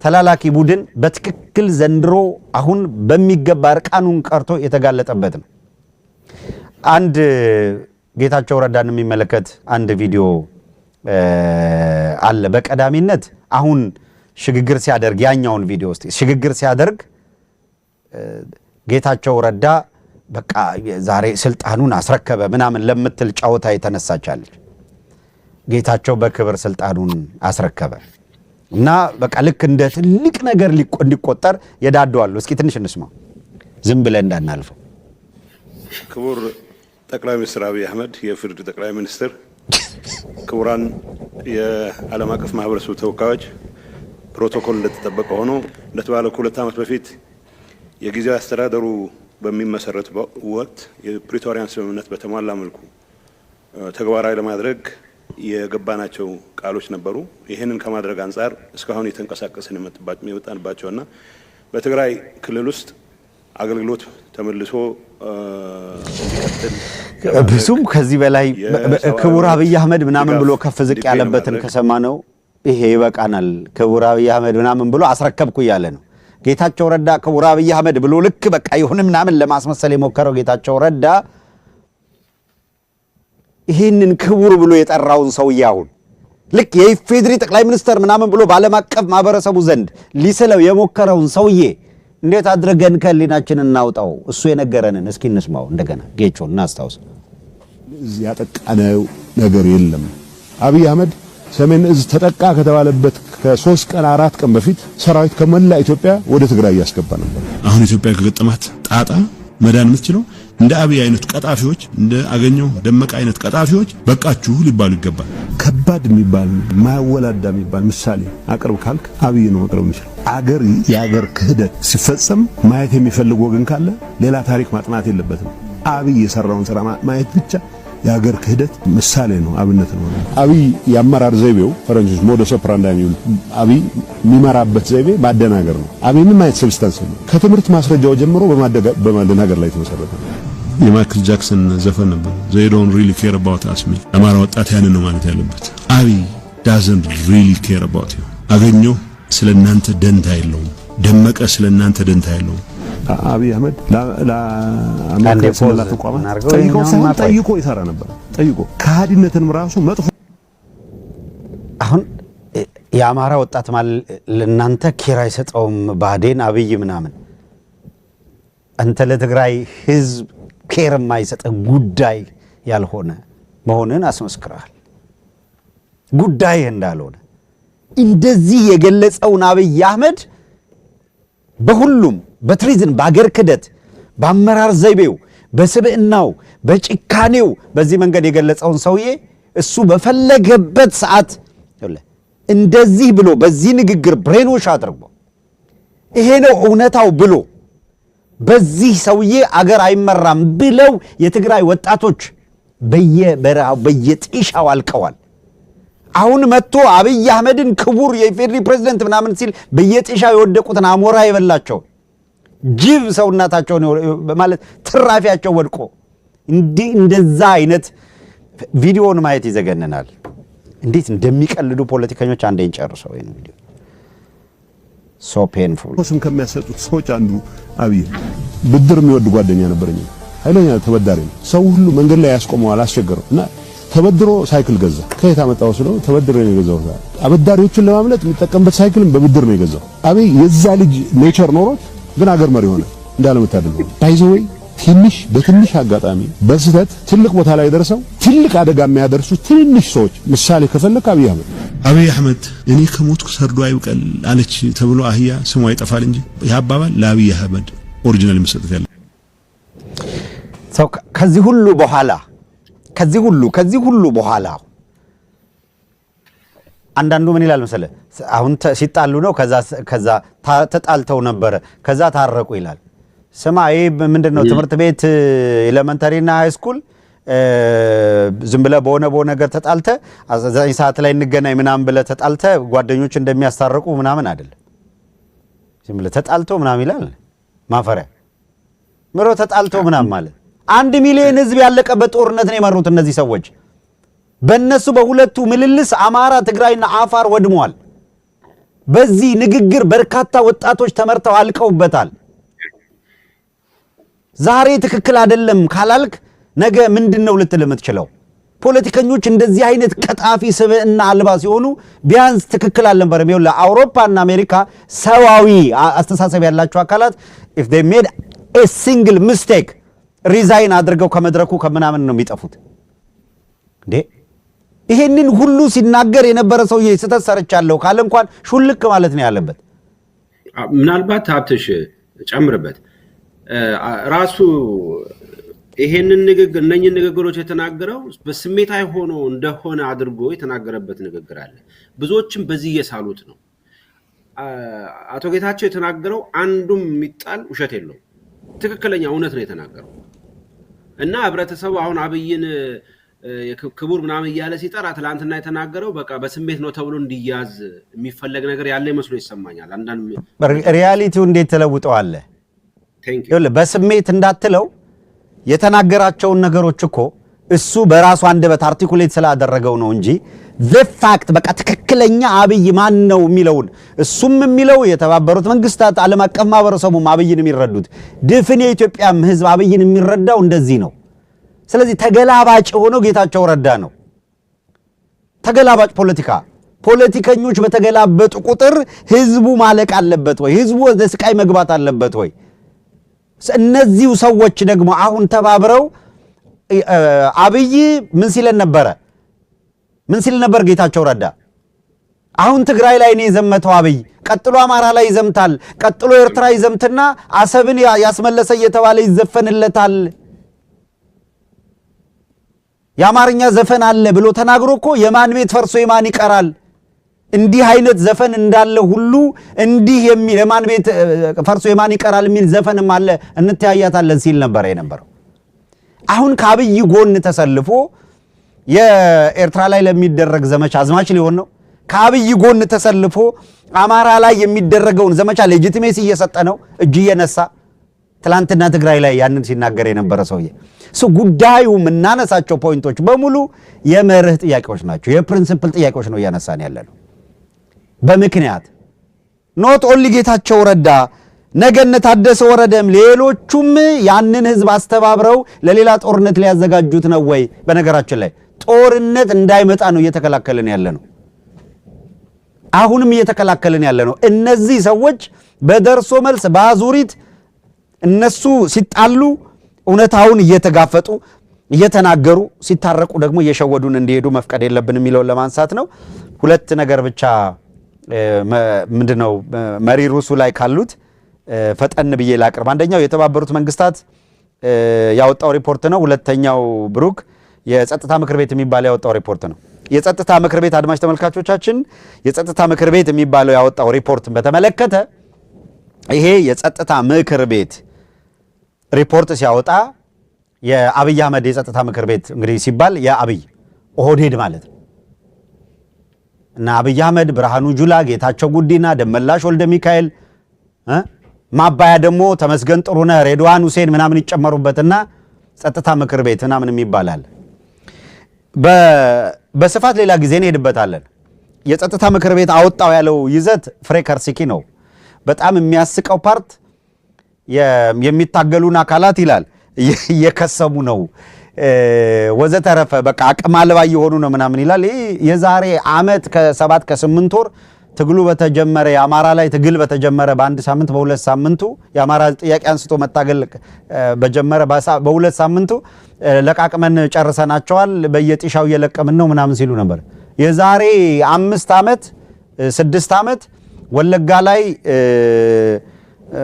Speaker 2: ተላላኪ ቡድን በትክክል ዘንድሮ አሁን በሚገባ እርቃኑን ቀርቶ የተጋለጠበት ነው። አንድ ጌታቸው ረዳን የሚመለከት አንድ ቪዲዮ አለ። በቀዳሚነት አሁን ሽግግር ሲያደርግ ያኛውን ቪዲዮ ውስጥ ሽግግር ሲያደርግ ጌታቸው ረዳ በቃ ዛሬ ስልጣኑን አስረከበ ምናምን ለምትል ጫውታ የተነሳቻለች። ጌታቸው በክብር ስልጣኑን አስረከበ እና በቃ ልክ እንደ ትልቅ ነገር እንዲቆጠር የዳደዋሉ። እስኪ ትንሽ እንስማው ዝም ብለን እንዳናልፈው።
Speaker 5: ክቡር ጠቅላይ ሚኒስትር አብይ አህመድ፣ የፍርድ ጠቅላይ ሚኒስትር፣ ክቡራን የዓለም አቀፍ ማህበረሰብ ተወካዮች፣ ፕሮቶኮል እንደተጠበቀ ሆኖ እንደተባለ ከሁለት ዓመት በፊት የጊዜያዊ አስተዳደሩ በሚመሰረት ወቅት የፕሪቶሪያን ስምምነት በተሟላ መልኩ ተግባራዊ ለማድረግ የገባናቸው ቃሎች ነበሩ። ይህንን ከማድረግ አንጻር እስካሁን የተንቀሳቀስን የመጣንባቸውና በትግራይ ክልል ውስጥ አገልግሎት ተመልሶ እንዲቀጥል
Speaker 2: ብዙም ከዚህ በላይ ክቡር አብይ አህመድ ምናምን ብሎ ከፍ ዝቅ ያለበትን ከሰማ ነው ይሄ ይበቃናል። ክቡር አብይ አህመድ ምናምን ብሎ አስረከብኩ እያለ ነው ጌታቸው ረዳ። ክቡር አብይ አህመድ ብሎ ልክ በቃ ይሁን ምናምን ለማስመሰል የሞከረው ጌታቸው ረዳ ይህንን ክቡር ብሎ የጠራውን ሰውዬ አሁን ልክ የኢፌድሪ ጠቅላይ ሚኒስተር ምናምን ብሎ ባለም አቀፍ ማህበረሰቡ ዘንድ ሊስለው የሞከረውን ሰውዬ እንዴት አድርገን ከሊናችን እናውጣው? እሱ የነገረንን እስኪ እንስማው እንደገና። ጌቾ እናስታውስ።
Speaker 6: ያጠቃነው ነገር የለም። አብይ አህመድ ሰሜን እዝ ተጠቃ ከተባለበት ከ3 ቀን 4 ቀን በፊት ሰራዊት ከመላ ኢትዮጵያ ወደ ትግራይ ያስገባ ነበር። አሁን ኢትዮጵያ ከገጠማት ጣጣ መዳን የምትችለው እንደ አብይ አይነት ቀጣፊዎች፣ እንደ አገኘው ደመቀ አይነት ቀጣፊዎች በቃችሁ ሊባሉ ይገባል። ከባድ የሚባል ማያወላዳ የሚባል ምሳሌ አቅርብ ካልክ አብይ ነው አቅርብ የሚችለው። አገር የአገር ክህደት ሲፈጸም ማየት የሚፈልግ ወገን ካለ ሌላ ታሪክ ማጥናት የለበትም። አብይ የሰራውን ስራ ማየት ብቻ የአገር ክህደት ምሳሌ ነው፣ አብነት ነው። አብይ የአመራር ዘይቤው ፈረንጆች ሞደስ ኦፕራንዲ የሚሉት አብይ የሚመራበት ዘይቤ ማደናገር ነው። አብይ ምን ማየት ሰብስታንስ ነው። ከትምህርት ማስረጃው ጀምሮ በማደናገር ላይ ተመሰረተ። የማይክል ጃክሰን ዘፈን ነበር they don't really care about us ሚል አማራ ወጣት ያንን ነው ማለት ያለበት አብይ doesn't really care about you አገኘው ስለናንተ ደንታ የለውም ደመቀ ስለናንተ ደንታ የለውም አብይ አህመድ ለአሜሪካ ሰላም ተቋማት ጠይቆ ይሰራ ነበር ጠይቆ ከሃዲነትን ራሱ መጥፎ
Speaker 2: አሁን የአማራ ወጣት ማለት ለናንተ ኪራይ ሰጠውም ባዴን አብይ ምናምን አንተ ለትግራይ ህዝብ ኬር የማይሰጥ ጉዳይ ያልሆነ መሆንን አስመስክራል ጉዳይ እንዳልሆነ እንደዚህ የገለጸውን አብይ አህመድ በሁሉም በትሪዝን በአገር ክደት በአመራር ዘይቤው በስብዕናው በጭካኔው በዚህ መንገድ የገለጸውን ሰውዬ እሱ በፈለገበት ሰዓት እንደዚህ ብሎ በዚህ ንግግር ብሬኖሽ አድርጎ ይሄ ነው እውነታው ብሎ በዚህ ሰውዬ አገር አይመራም ብለው የትግራይ ወጣቶች በየበረሃው በየጥሻው አልቀዋል አሁን መጥቶ አብይ አህመድን ክቡር የኢፌዴሪ ፕሬዝዳንት ምናምን ሲል በየጥሻው የወደቁትን አሞራ ይበላቸው ጅብ ሰውናታቸው ማለት ትራፊያቸው ወድቆ እንደዛ አይነት ቪዲዮውን ማየት ይዘገነናል እንዴት እንደሚቀልዱ ፖለቲከኞች አንዴ እንጨርሰው ይሄን ቪዲዮ so painful
Speaker 6: ስም ከሚያሰጡት ሰዎች አንዱ አብይ ብድር የሚወድ ጓደኛ ነበርኝ ኃይለኛ ተበዳሪ ሰው ሁሉ መንገድ ላይ ያስቆመዋል አስቸገረው እና ተበድሮ ሳይክል ገዛ ከየት አመጣው ስለው ተበድሮ ነው የገዛው አበዳሪዎችን ለማምለጥ የሚጠቀምበት ሳይክልን በብድር ነው የገዛው አብይ የዛ ልጅ ኔቸር ኖሮት ግን አገር መሪ ሆነ እንዳለመታደል ታይዘወይ ትንሽ በትንሽ አጋጣሚ በስህተት ትልቅ ቦታ ላይ ደርሰው ትልቅ አደጋ የሚያደርሱ ትንሽ ሰዎች ምሳሌ ከፈለክ አብይ አህመድ እኔ ከሞትኩ ሰርዶ አይብቀል አለች ተብሎ አህያ ስሟ ይጠፋል እንጂ ያባባል ለአብይ አህመድ ኦሪጂናል መስጠት ያለ
Speaker 2: ሰው ከዚህ ሁሉ በኋላ አንዳንዱ ምን ይላል መሰለ አሁን ሲጣሉ ነው ከዛ ተጣልተው ነበር ከዛ ታረቁ ይላል ስማ ይሄ ምንድነው ትምህርት ቤት ኤሌመንተሪና ሃይ ስኩል ዝም ብለ በሆነ ነገር ተጣልተ 9 ሰዓት ላይ እንገናኝ ምናምን ብለ ተጣልተ ጓደኞች እንደሚያስታርቁ ምናምን አይደለም ዝም ብለ ተጣልቶ ምናምን ይላል ማፈሪያ ምሮ ተጣልቶ ምናምን ማለት 1 ሚሊዮን ህዝብ ያለቀበት ጦርነት ነው የመሩት እነዚህ ሰዎች በእነሱ በሁለቱ ምልልስ አማራ ትግራይና አፋር ወድሟል በዚህ ንግግር በርካታ ወጣቶች ተመርተው አልቀውበታል ዛሬ ትክክል አይደለም ካላልክ ነገ ምንድነው ልትል የምትችለው ፖለቲከኞች እንደዚህ አይነት ቀጣፊ ስብዕና አልባ ሲሆኑ ቢያንስ ትክክል አልነበረም ይኸው ለአውሮፓና አሜሪካ ሰዋዊ አስተሳሰብ ያላቸው አካላት if they made a single mistake resign አድርገው ከመድረኩ ከምናምን ነው የሚጠፉት እንዴ ይሄንን ሁሉ ሲናገር የነበረ ሰውዬ ስተሰርቻለሁ ካለ እንኳን ሹልክ ማለት ነው ያለበት
Speaker 1: ምናልባት ሀብትሽ ጨምርበት ራሱ ይሄንን ንግግር እነኝን ንግግሮች የተናገረው በስሜታዊ ሆኖ እንደሆነ አድርጎ የተናገረበት ንግግር አለ ብዙዎችም በዚህ እየሳሉት ነው አቶ ጌታቸው የተናገረው አንዱም የሚጣል ውሸት የለው ትክክለኛ እውነት ነው የተናገረው እና ህብረተሰቡ አሁን አብይን ክቡር ምናምን እያለ ሲጠራ ትላንትና የተናገረው በቃ በስሜት ነው ተብሎ እንዲያዝ የሚፈለግ ነገር ያለ መስሎ ይሰማኛል አንዳንድ
Speaker 2: ሪያሊቲው እንዴት ተለውጠው አለ በስሜት እንዳትለው የተናገራቸው ነገሮች እኮ እሱ በራሱ አንደበት አርቲኩሌት ስላደረገው ነው እንጂ the fact በቃ ትክክለኛ አብይ ማን ነው የሚለውን እሱም የሚለው የተባበሩት መንግስታት ዓለም አቀፍ ማህበረሰቡም አብይን የሚረዱት ድፍን የኢትዮጵያም ህዝብ አብይን የሚረዳው እንደዚህ ነው ስለዚህ ተገላባጭ ሆኖ ጌታቸው ረዳ ነው ተገላባጭ ፖለቲከኞች በተገላበጡ ቁጥር ህዝቡ ማለቅ አለበት ወይ ህዝቡ ወደ ስቃይ መግባት አለበት ወይ እነዚሁ ሰዎች ደግሞ አሁን ተባብረው አብይ ምን ሲል ነበር ጌታቸው ረዳ አሁን ትግራይ ላይ ነው የዘመተው አብይ ቀጥሎ አማራ ላይ ይዘምታል ቀጥሎ ኤርትራ ይዘምትና አሰብን ያስመለሰ እየተባለ ይዘፈንለታል የአማርኛ ዘፈን አለ ብሎ ተናግሮ እኮ የማን ቤት ፈርሶ የማን ይቀራል እንዲህ አይነት ዘፈን እንዳለ ሁሉ እንዲህ የሚል የማን ቤት ፈርሶ የማን ይቀራል የሚል ዘፈንም አለ እንተያያታለን ሲል ነበር የነበረው አሁን ከአብይ ጎን ተሰልፎ የኤርትራ ላይ ለሚደረግ ዘመቻ አዝማች ሊሆን ነው ከአብይ ጎን ተሰልፎ አማራ ላይ የሚደረገውን ዘመቻ ሌጂቲሜሲ እየሰጠ ነው እጅ እየነሳ ትላንትና ትግራይ ላይ ያንን ሲናገር የነበረ ሰውዬ ጉዳዩ የምናነሳቸው ፖይንቶች በሙሉ የመርህ ጥያቄዎች ናቸው፣ የፕሪንሲፕል ጥያቄዎች ነው እያነሳን ያለነው። በምክንያት ኖት ኦንሊ ጌታቸው ረዳ ነገነ ታደሰ ወረደም ሌሎቹም ያንን ህዝብ አስተባብረው ለሌላ ጦርነት ሊያዘጋጁት ነው ወይ? በነገራችን ላይ ጦርነት እንዳይመጣ ነው እየተከላከልን ያለነው። አሁንም እየተከላከልን ያለነው እነዚህ ሰዎች በደርሶ መልስ በአዙሪት እነሱ ሲጣሉ እውነታውን እየተጋፈጡ እየተናገሩ ሲታረቁ ደግሞ እየሸወዱን እንዲሄዱ መፍቀድ የለብንም የሚለውን ለማንሳት ነው። ሁለት ነገር ብቻ ምንድነው መሪ ሩሱ ላይ ካሉት ፈጠን ብዬ ላቅርብ። አንደኛው የተባበሩት መንግስታት ያወጣው ሪፖርት ነው። ሁለተኛው ብሩክ የጸጥታ ምክር ቤት የሚባለው ያወጣው ሪፖርት ነው። የጸጥታ ምክር ቤት አድማጭ ተመልካቾቻችን የጸጥታ ምክር ቤት የሚባለው ያወጣው ሪፖርትን በተመለከተ ይሄ የጸጥታ ምክር ቤት ሪፖርት ሲያወጣ የአብይ አህመድ የጸጥታ ምክር ቤት እንግዲህ ሲባል የአብይ ኦህዴድ ማለት ነው እና አብይ አህመድ፣ ብርሃኑ ጁላ፣ ጌታቸው ጉዲና፣ ደመላሽ ወልደ ሚካኤል ማባያ ደግሞ ተመስገን ጥሩነህ፣ ሬድዋን ሁሴን ምናምን ይጨመሩበትና ጸጥታ ምክር ቤት ምናምን ይባላል። በስፋት ሌላ ጊዜ እንሄድበታለን። የጸጥታ ምክር ቤት አወጣው ያለው ይዘት ፍሬ ከርሲኪ ነው። በጣም የሚያስቀው ፓርት የሚታገሉን አካላት ይላል እየከሰሙ ነው ወዘተረፈ በቃ አቅም አልባ እየሆኑ ነው ምናምን ይላል። የዛሬ ዓመት ከ7 ከ8 ወር ትግሉ በተጀመረ የአማራ ላይ ትግል በተጀመረ በአንድ ሳምንት በሁለት ሳምንቱ የአማራ ጥያቄ አንስቶ መታገል በጀመረ በሁለት ሳምንቱ ለቃቅመን ጨርሰናቸዋል፣ በየጢሻው እየለቀምን ነው ምናምን ሲሉ ነበር። የዛሬ 5 ዓመት 6 ዓመት ወለጋ ላይ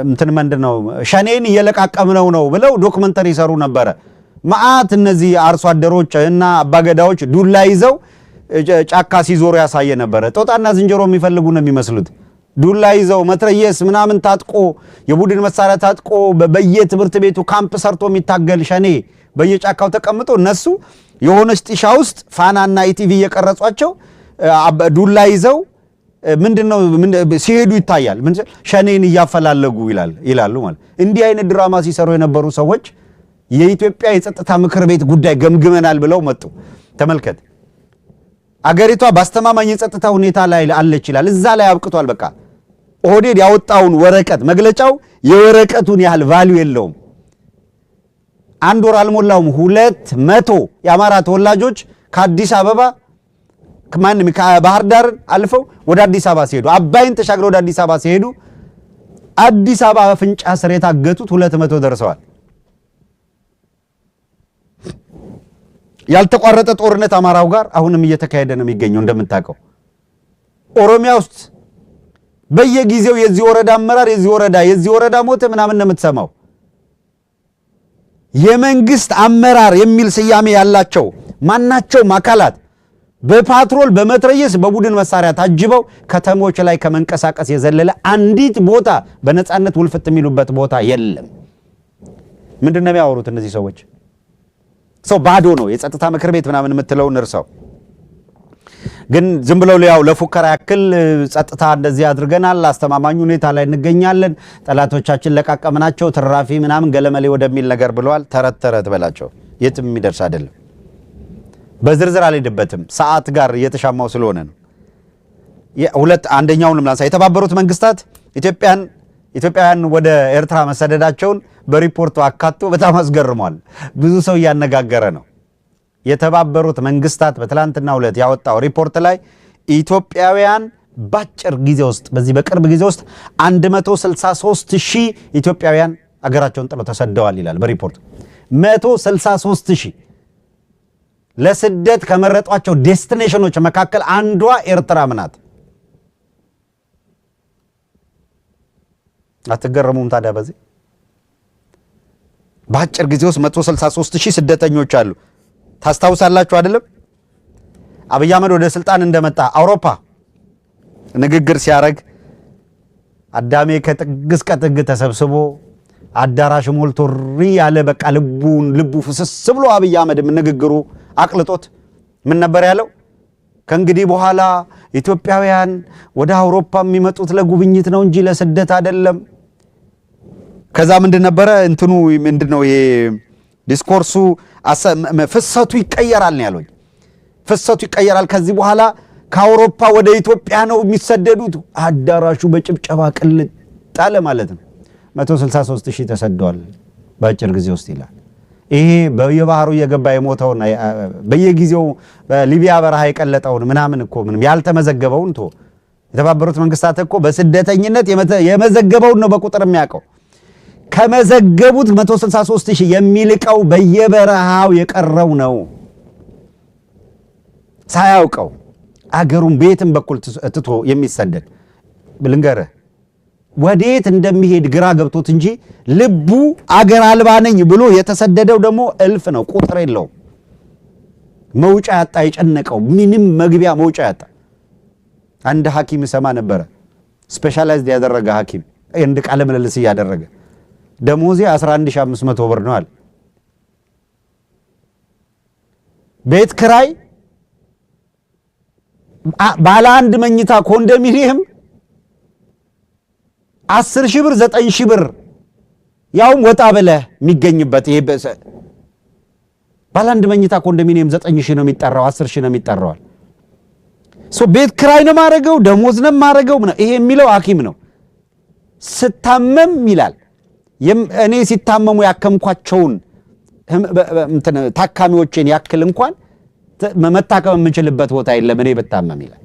Speaker 2: እንትን ምንድነው ሸኔን እየለቃቀምነው ነው ብለው ዶክመንተሪ ይሰሩ ነበረ። ማአት እነዚህ አርሶ አደሮች እና አባገዳዎች ዱላ ይዘው ጫካ ሲዞሩ ያሳየ ነበረ። ጦጣና ዝንጀሮ የሚፈልጉ ነው የሚመስሉት። ዱላ ይዘው መትረየስ ምናምን ታጥቆ የቡድን መሳሪያ ታጥቆ በየትምህርት ቤቱ ካምፕ ሰርቶ የሚታገል ሸኔ በየጫካው ተቀምጦ እነሱ የሆነች ጢሻ ውስጥ ፋናና ኢቲቪ እየቀረጿቸው ዱላ ይዘው ምንድነው ሲሄዱ ይታያል። ሸኔን እያፈላለጉ ይላሉ ማለት። እንዲህ አይነት ድራማ ሲሰሩ የነበሩ ሰዎች የኢትዮጵያ የጸጥታ ምክር ቤት ጉዳይ ገምግመናል ብለው መጡ። ተመልከት፣ አገሪቷ በአስተማማኝ የጸጥታ ሁኔታ ላይ አለች ይላል። እዛ ላይ አብቅቷል። በቃ ኦህዴድ ያወጣውን ወረቀት መግለጫው የወረቀቱን ያህል ቫልዩ የለውም። አንድ ወር አልሞላውም 200 የአማራ ተወላጆች ከአዲስ አበባ ከማንም ከባህር ዳር አልፈው ወደ አዲስ አበባ ሲሄዱ አባይን ተሻግረው ወደ አዲስ አበባ ሲሄዱ አዲስ አበባ አፍንጫ ስር የታገቱት 200 ደርሰዋል። ያልተቋረጠ ጦርነት አማራው ጋር አሁንም እየተካሄደ ነው የሚገኘው። እንደምታውቀው ኦሮሚያ ውስጥ በየጊዜው የዚህ ወረዳ አመራር የዚህ ወረዳ ሞተ ምናምን ነው የምትሰማው። የመንግስት አመራር የሚል ስያሜ ያላቸው ማናቸውም አካላት በፓትሮል በመትረየስ በቡድን መሳሪያ ታጅበው ከተሞች ላይ ከመንቀሳቀስ የዘለለ አንዲት ቦታ በነፃነት ውልፍት የሚሉበት ቦታ የለም። ምንድነው የሚያወሩት እነዚህ ሰዎች? ሰው ባዶ ነው። የጸጥታ ምክር ቤት ምናምን የምትለውን እርሰው ግን ዝም ብለው ያው ለፉከራ ያክል ጸጥታ እንደዚህ አድርገናል፣ አስተማማኝ ሁኔታ ላይ እንገኛለን፣ ጠላቶቻችን ለቃቀምናቸው፣ ትራፊ ምናምን ገለመሌ ወደሚል ነገር ብለዋል። ተረት በላቸው የትም የሚደርስ አይደለም። በዝርዝር አልሄድበትም ሰዓት ጋር እየተሻማው ስለሆነ ነው። አንደኛውንም ላንሳ። የተባበሩት መንግስታት ኢትዮጵያውያን ወደ ኤርትራ መሰደዳቸውን በሪፖርቱ አካቶ በጣም አስገርሟል። ብዙ ሰው እያነጋገረ ነው። የተባበሩት መንግስታት በትላንትናው ዕለት ያወጣው ሪፖርት ላይ ኢትዮጵያውያን ባጭር ጊዜ ውስጥ በዚህ በቅርብ ጊዜ ውስጥ 163,000 ኢትዮጵያውያን አገራቸውን ጥለው ተሰደዋል ይላል በሪፖርቱ። 163,000 ለስደት ከመረጧቸው ዴስቲኔሽኖች መካከል አንዷ ኤርትራ ናት። አትገረሙም ታዲያ? በዚህ በአጭር ጊዜ ውስጥ 163,000 ስደተኞች አሉ። ታስታውሳላችሁ አይደለም? አብይ አህመድ ወደ ስልጣን እንደመጣ አውሮፓ ንግግር ሲያረግ አዳሜ ከጥግ እስከ ጥግ ተሰብስቦ አዳራሽ ሞልቶ ያለ በቃ ልቡ ፍስስ ብሎ አብይ አህመድ ንግግሩ አቅልጦት ምን ነበር ያለው? ከእንግዲህ በኋላ ኢትዮጵያውያን ወደ አውሮፓ የሚመጡት ለጉብኝት ነው እንጂ ለስደት አይደለም። ከዛ ምንድን ነበረ እንትኑ ምንድነው ይሄ ዲስኮርሱ ፍሰቱ ይቀየራል ነው ያሉኝ። ፍሰቱ ይቀየራል። ከዚህ በኋላ ከአውሮፓ ወደ ኢትዮጵያ ነው የሚሰደዱት። አዳራሹ በጭብጨባ ቅልጥ አለ ማለት ነው። 163,000 ተሰደዋል በአጭር ጊዜ ውስጥ ይላል። ይሄ በየባህሩ እየገባ የሞተውን በየጊዜው በሊቢያ በረሃ የቀለጠውን ምናምን እኮ ምንም ያልተመዘገበውን ቶ የተባበሩት መንግስታት እኮ በስደተኝነት የመዘገበውን ነው በቁጥር የሚያውቀው። ከመዘገቡት 163,000 የሚልቀው በየበረሃው የቀረው ነው ሳያውቀው አገሩን ቤትም በኩል ትቶ የሚሰደድ ልንገርህ ወዴት እንደሚሄድ ግራ ገብቶት እንጂ ልቡ አገር አልባ ነኝ ብሎ የተሰደደው ደግሞ እልፍ ነው፣ ቁጥር የለውም። መውጫ ያጣ የጨነቀው ምንም መግቢያ መውጫ ያጣ አንድ ሐኪም ሰማ ነበረ። ስፔሻላይዝድ ያደረገ ሐኪም እንደ ቃለ ምልልስ ያደረገ ደሞዜ 11500 ብር ነው አለ። ቤት ክራይ ባለ አንድ መኝታ ኮንዶሚኒየም 10,000 ብር 9,000 ብር ያውም ወጣ ብለህ የሚገኝበት ይሄ ባለ አንድ መኝታ ኮንዶሚኒየም 9,000 ነው የሚጠራው 10,000 ነው የሚጠራው። ቤት ክራይ ነው ማረገው ደሞዝ ነው ማረገው ይሄ የሚለው ሐኪም ነው። ስታመም ይላል እኔ ሲታመሙ ያከምኳቸውን ታካሚዎችን ያክል እንኳን መታከም የምንችልበት ቦታ የለም እኔ በታመም ይላል።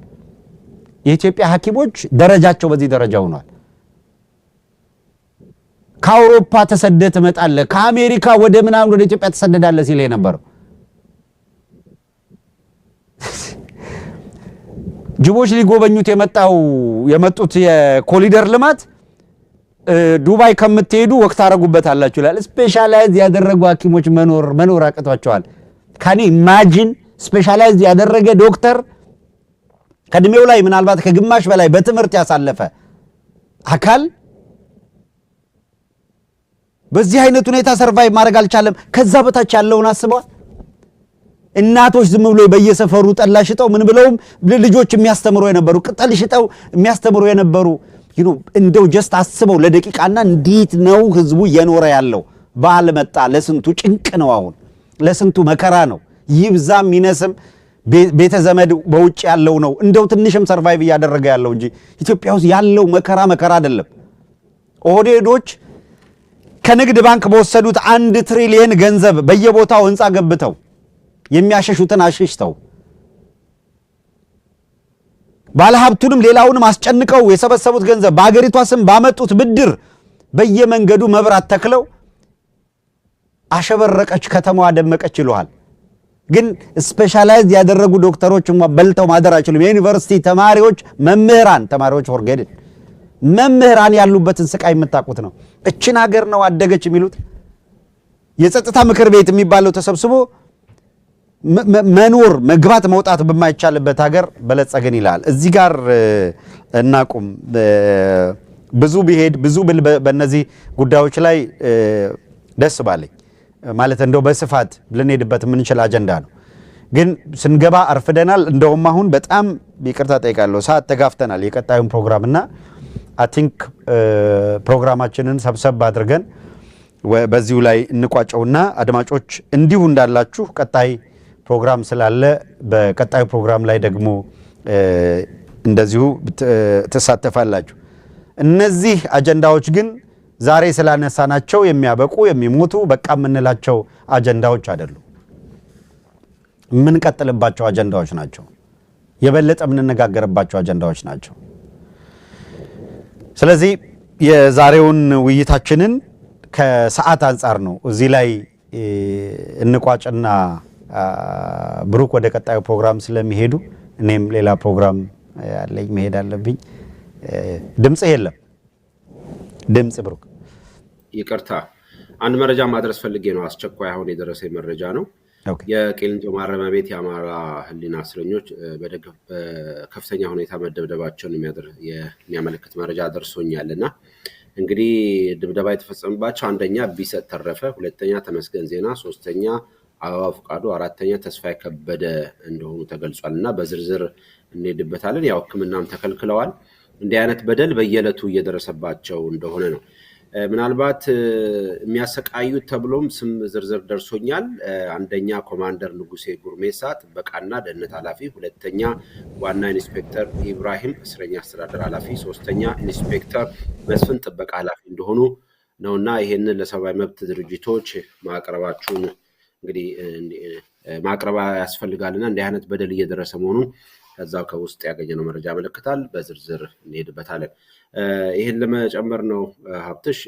Speaker 2: የኢትዮጵያ ሐኪሞች ደረጃቸው በዚህ ደረጃ ሆኗል። ከአውሮፓ ተሰደህ ትመጣለህ፣ ከአሜሪካ ወደ ምናምን ወደ ኢትዮጵያ ተሰደዳለህ ሲል የነበረው ጅቦች ሊጎበኙት የመጡት የኮሊደር ልማት ዱባይ ከምትሄዱ ወቅት አረጉበታላችሁ ይላል። ስፔሻላይዝ ያደረጉ ሐኪሞች መኖር አቅቷቸዋል። ካኒ ኢማጂን ስፔሻላይዝ ያደረገ ዶክተር ከእድሜው ላይ ምናልባት ከግማሽ በላይ በትምህርት ያሳለፈ አካል በዚህ አይነት ሁኔታ ሰርቫይቭ ማድረግ አልቻለም። ከዛ በታች ያለውን አስበዋል። እናቶች ዝም ብሎ በየሰፈሩ ጠላ ሽጠው ምን ብለውም ልጆች የሚያስተምሩ የነበሩ ቅጠል ሽጠው የሚያስተምሩ የነበሩ እንደው ጀስት አስበው ለደቂቃና እንዴት ነው ህዝቡ እየኖረ ያለው? በዓል መጣ። ለስንቱ ጭንቅ ነው፣ አሁን ለስንቱ መከራ ነው። ይብዛም ይነስም ቤተ ዘመድ በውጭ ያለው ነው እንደው ትንሽም ሰርቫይቭ እያደረገ ያለው እንጂ ኢትዮጵያ ውስጥ ያለው መከራ አይደለም። ኦህዴዶች ከንግድ ባንክ በወሰዱት 1 ትሪሊየን ገንዘብ በየቦታው ህንፃ ገብተው የሚያሸሹትን አሽሽተው ባለሀብቱንም ሌላውንም አስጨንቀው የሰበሰቡት ገንዘብ በአገሪቷ ስም ባመጡት ብድር በየመንገዱ መብራት ተክለው አሸበረቀች ከተማዋ ደመቀች ይሏል። ግን ስፔሻላይዝ ያደረጉ ዶክተሮች በልተው ማደር አይችሉም። የዩኒቨርሲቲ ተማሪዎች ተማሪዎች ፎርጌድ መምህራን ያሉበትን ስቃይ የምታውቁት ነው። እችን ሀገር ነው አደገች የሚሉት። የጸጥታ ምክር ቤት የሚባለው ተሰብስቦ መኖር መግባት መውጣት በማይቻልበት ሀገር በለጸገን ይላል። እዚህ ጋር እናቁም። ብዙ ቢሄድ ብዙ ብል በእነዚህ ጉዳዮች ላይ ደስ ባለኝ ማለት እንደው በስፋት ልንሄድበት የምንችል አጀንዳ ነው። ግን ስንገባ አርፍደናል። እንደውም አሁን በጣም ይቅርታ ጠይቃለሁ፣ ሰዓት ተጋፍተናል የቀጣዩን ፕሮግራምና አይ ቲንክ ፕሮግራማችንን ሰብሰብ አድርገን በዚሁ ላይ እንቋጨውና አድማጮች እንዲሁ እንዳላችሁ ቀጣይ ፕሮግራም ስላለ በቀጣዩ ፕሮግራም ላይ ደግሞ እንደዚሁ ተሳተፋላችሁ። እነዚህ አጀንዳዎች ግን ዛሬ ስላነሳናቸው የሚያበቁ የሚሞቱ በቃ የምንላቸው አጀንዳዎች አይደሉም። የምንቀጥልባቸው አጀንዳዎች ናቸው። የበለጠ የምንነጋገርባቸው አጀንዳዎች ናቸው። ስለዚህ የዛሬውን ውይይታችንን ከሰዓት አንጻር ነው እዚህ ላይ እንቋጭና ብሩክ ወደ ቀጣዩ ፕሮግራም ስለሚሄዱ እኔም ሌላ ፕሮግራም ያለኝ መሄድ አለብኝ። ድምጽ የለም። ድምጽ ብሩክ
Speaker 1: ይቅርታ፣ አንድ መረጃ ማድረስ ፈልጌ ነው። አስቸኳይ አሁን የደረሰኝ መረጃ ነው። የቂሊንጦ ማረሚያ ቤት የአማራ ሕሊና እስረኞች በከፍተኛ ሁኔታ መደብደባቸውን የሚያመለክት መረጃ ደርሶኛልና እንግዲህ ድብደባ የተፈጸመባቸው አንደኛ ቢሰጥ ተረፈ፣ ሁለተኛ ተመስገን ዜና፣ ሶስተኛ አበባ ፈቃዱ፣ አራተኛ ተስፋዬ ከበደ እንደሆኑ ተገልጿልና በዝርዝር እንሄድበታለን። ያው ሕክምናም ተከልክለዋል። እንዲህ አይነት በደል በየዕለቱ እየደረሰባቸው እንደሆነ ነው። ምናልባት የሚያሰቃዩት ተብሎም ስም ዝርዝር ደርሶኛል። አንደኛ ኮማንደር ንጉሴ ጉርሜሳ ጥበቃና ደህንነት ኃላፊ፣ ሁለተኛ ዋና ኢንስፔክተር ኢብራሂም እስረኛ አስተዳደር ኃላፊ፣ ሶስተኛ ኢንስፔክተር መስፍን ጥበቃ ኃላፊ እንደሆኑ ነውና ይሄንን ለሰብአዊ መብት ድርጅቶች ማቅረባችሁን እንግዲህ ማቅረባ ያስፈልጋልና እንዲህ አይነት በደል እየደረሰ መሆኑን ከዛው ከውስጥ ያገኘነው መረጃ ያመለክታል። በዝርዝር እንሄድበታለን። ይሄን ለመጨመር ነው ሀብትሽ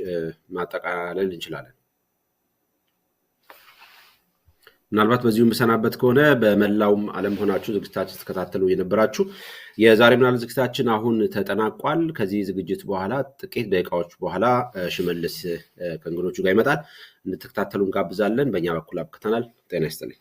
Speaker 1: ማጠቃለል እንችላለን። ምናልባት በዚሁም በሰናበት ከሆነ በመላውም ዓለም ሆናችሁ ዝግጅታችን ተከታተሉ የነበራችሁ የዛሬ ምናልባት ዝግጅታችን አሁን ተጠናቋል። ከዚህ ዝግጅት በኋላ ጥቂት ደቂቃዎች በኋላ ሽመልስ ከእንግዶቹ ጋር ይመጣል። እንድትከታተሉ እንጋብዛለን። በእኛ በኩል አብቅተናል። ጤና ይስጥልኝ።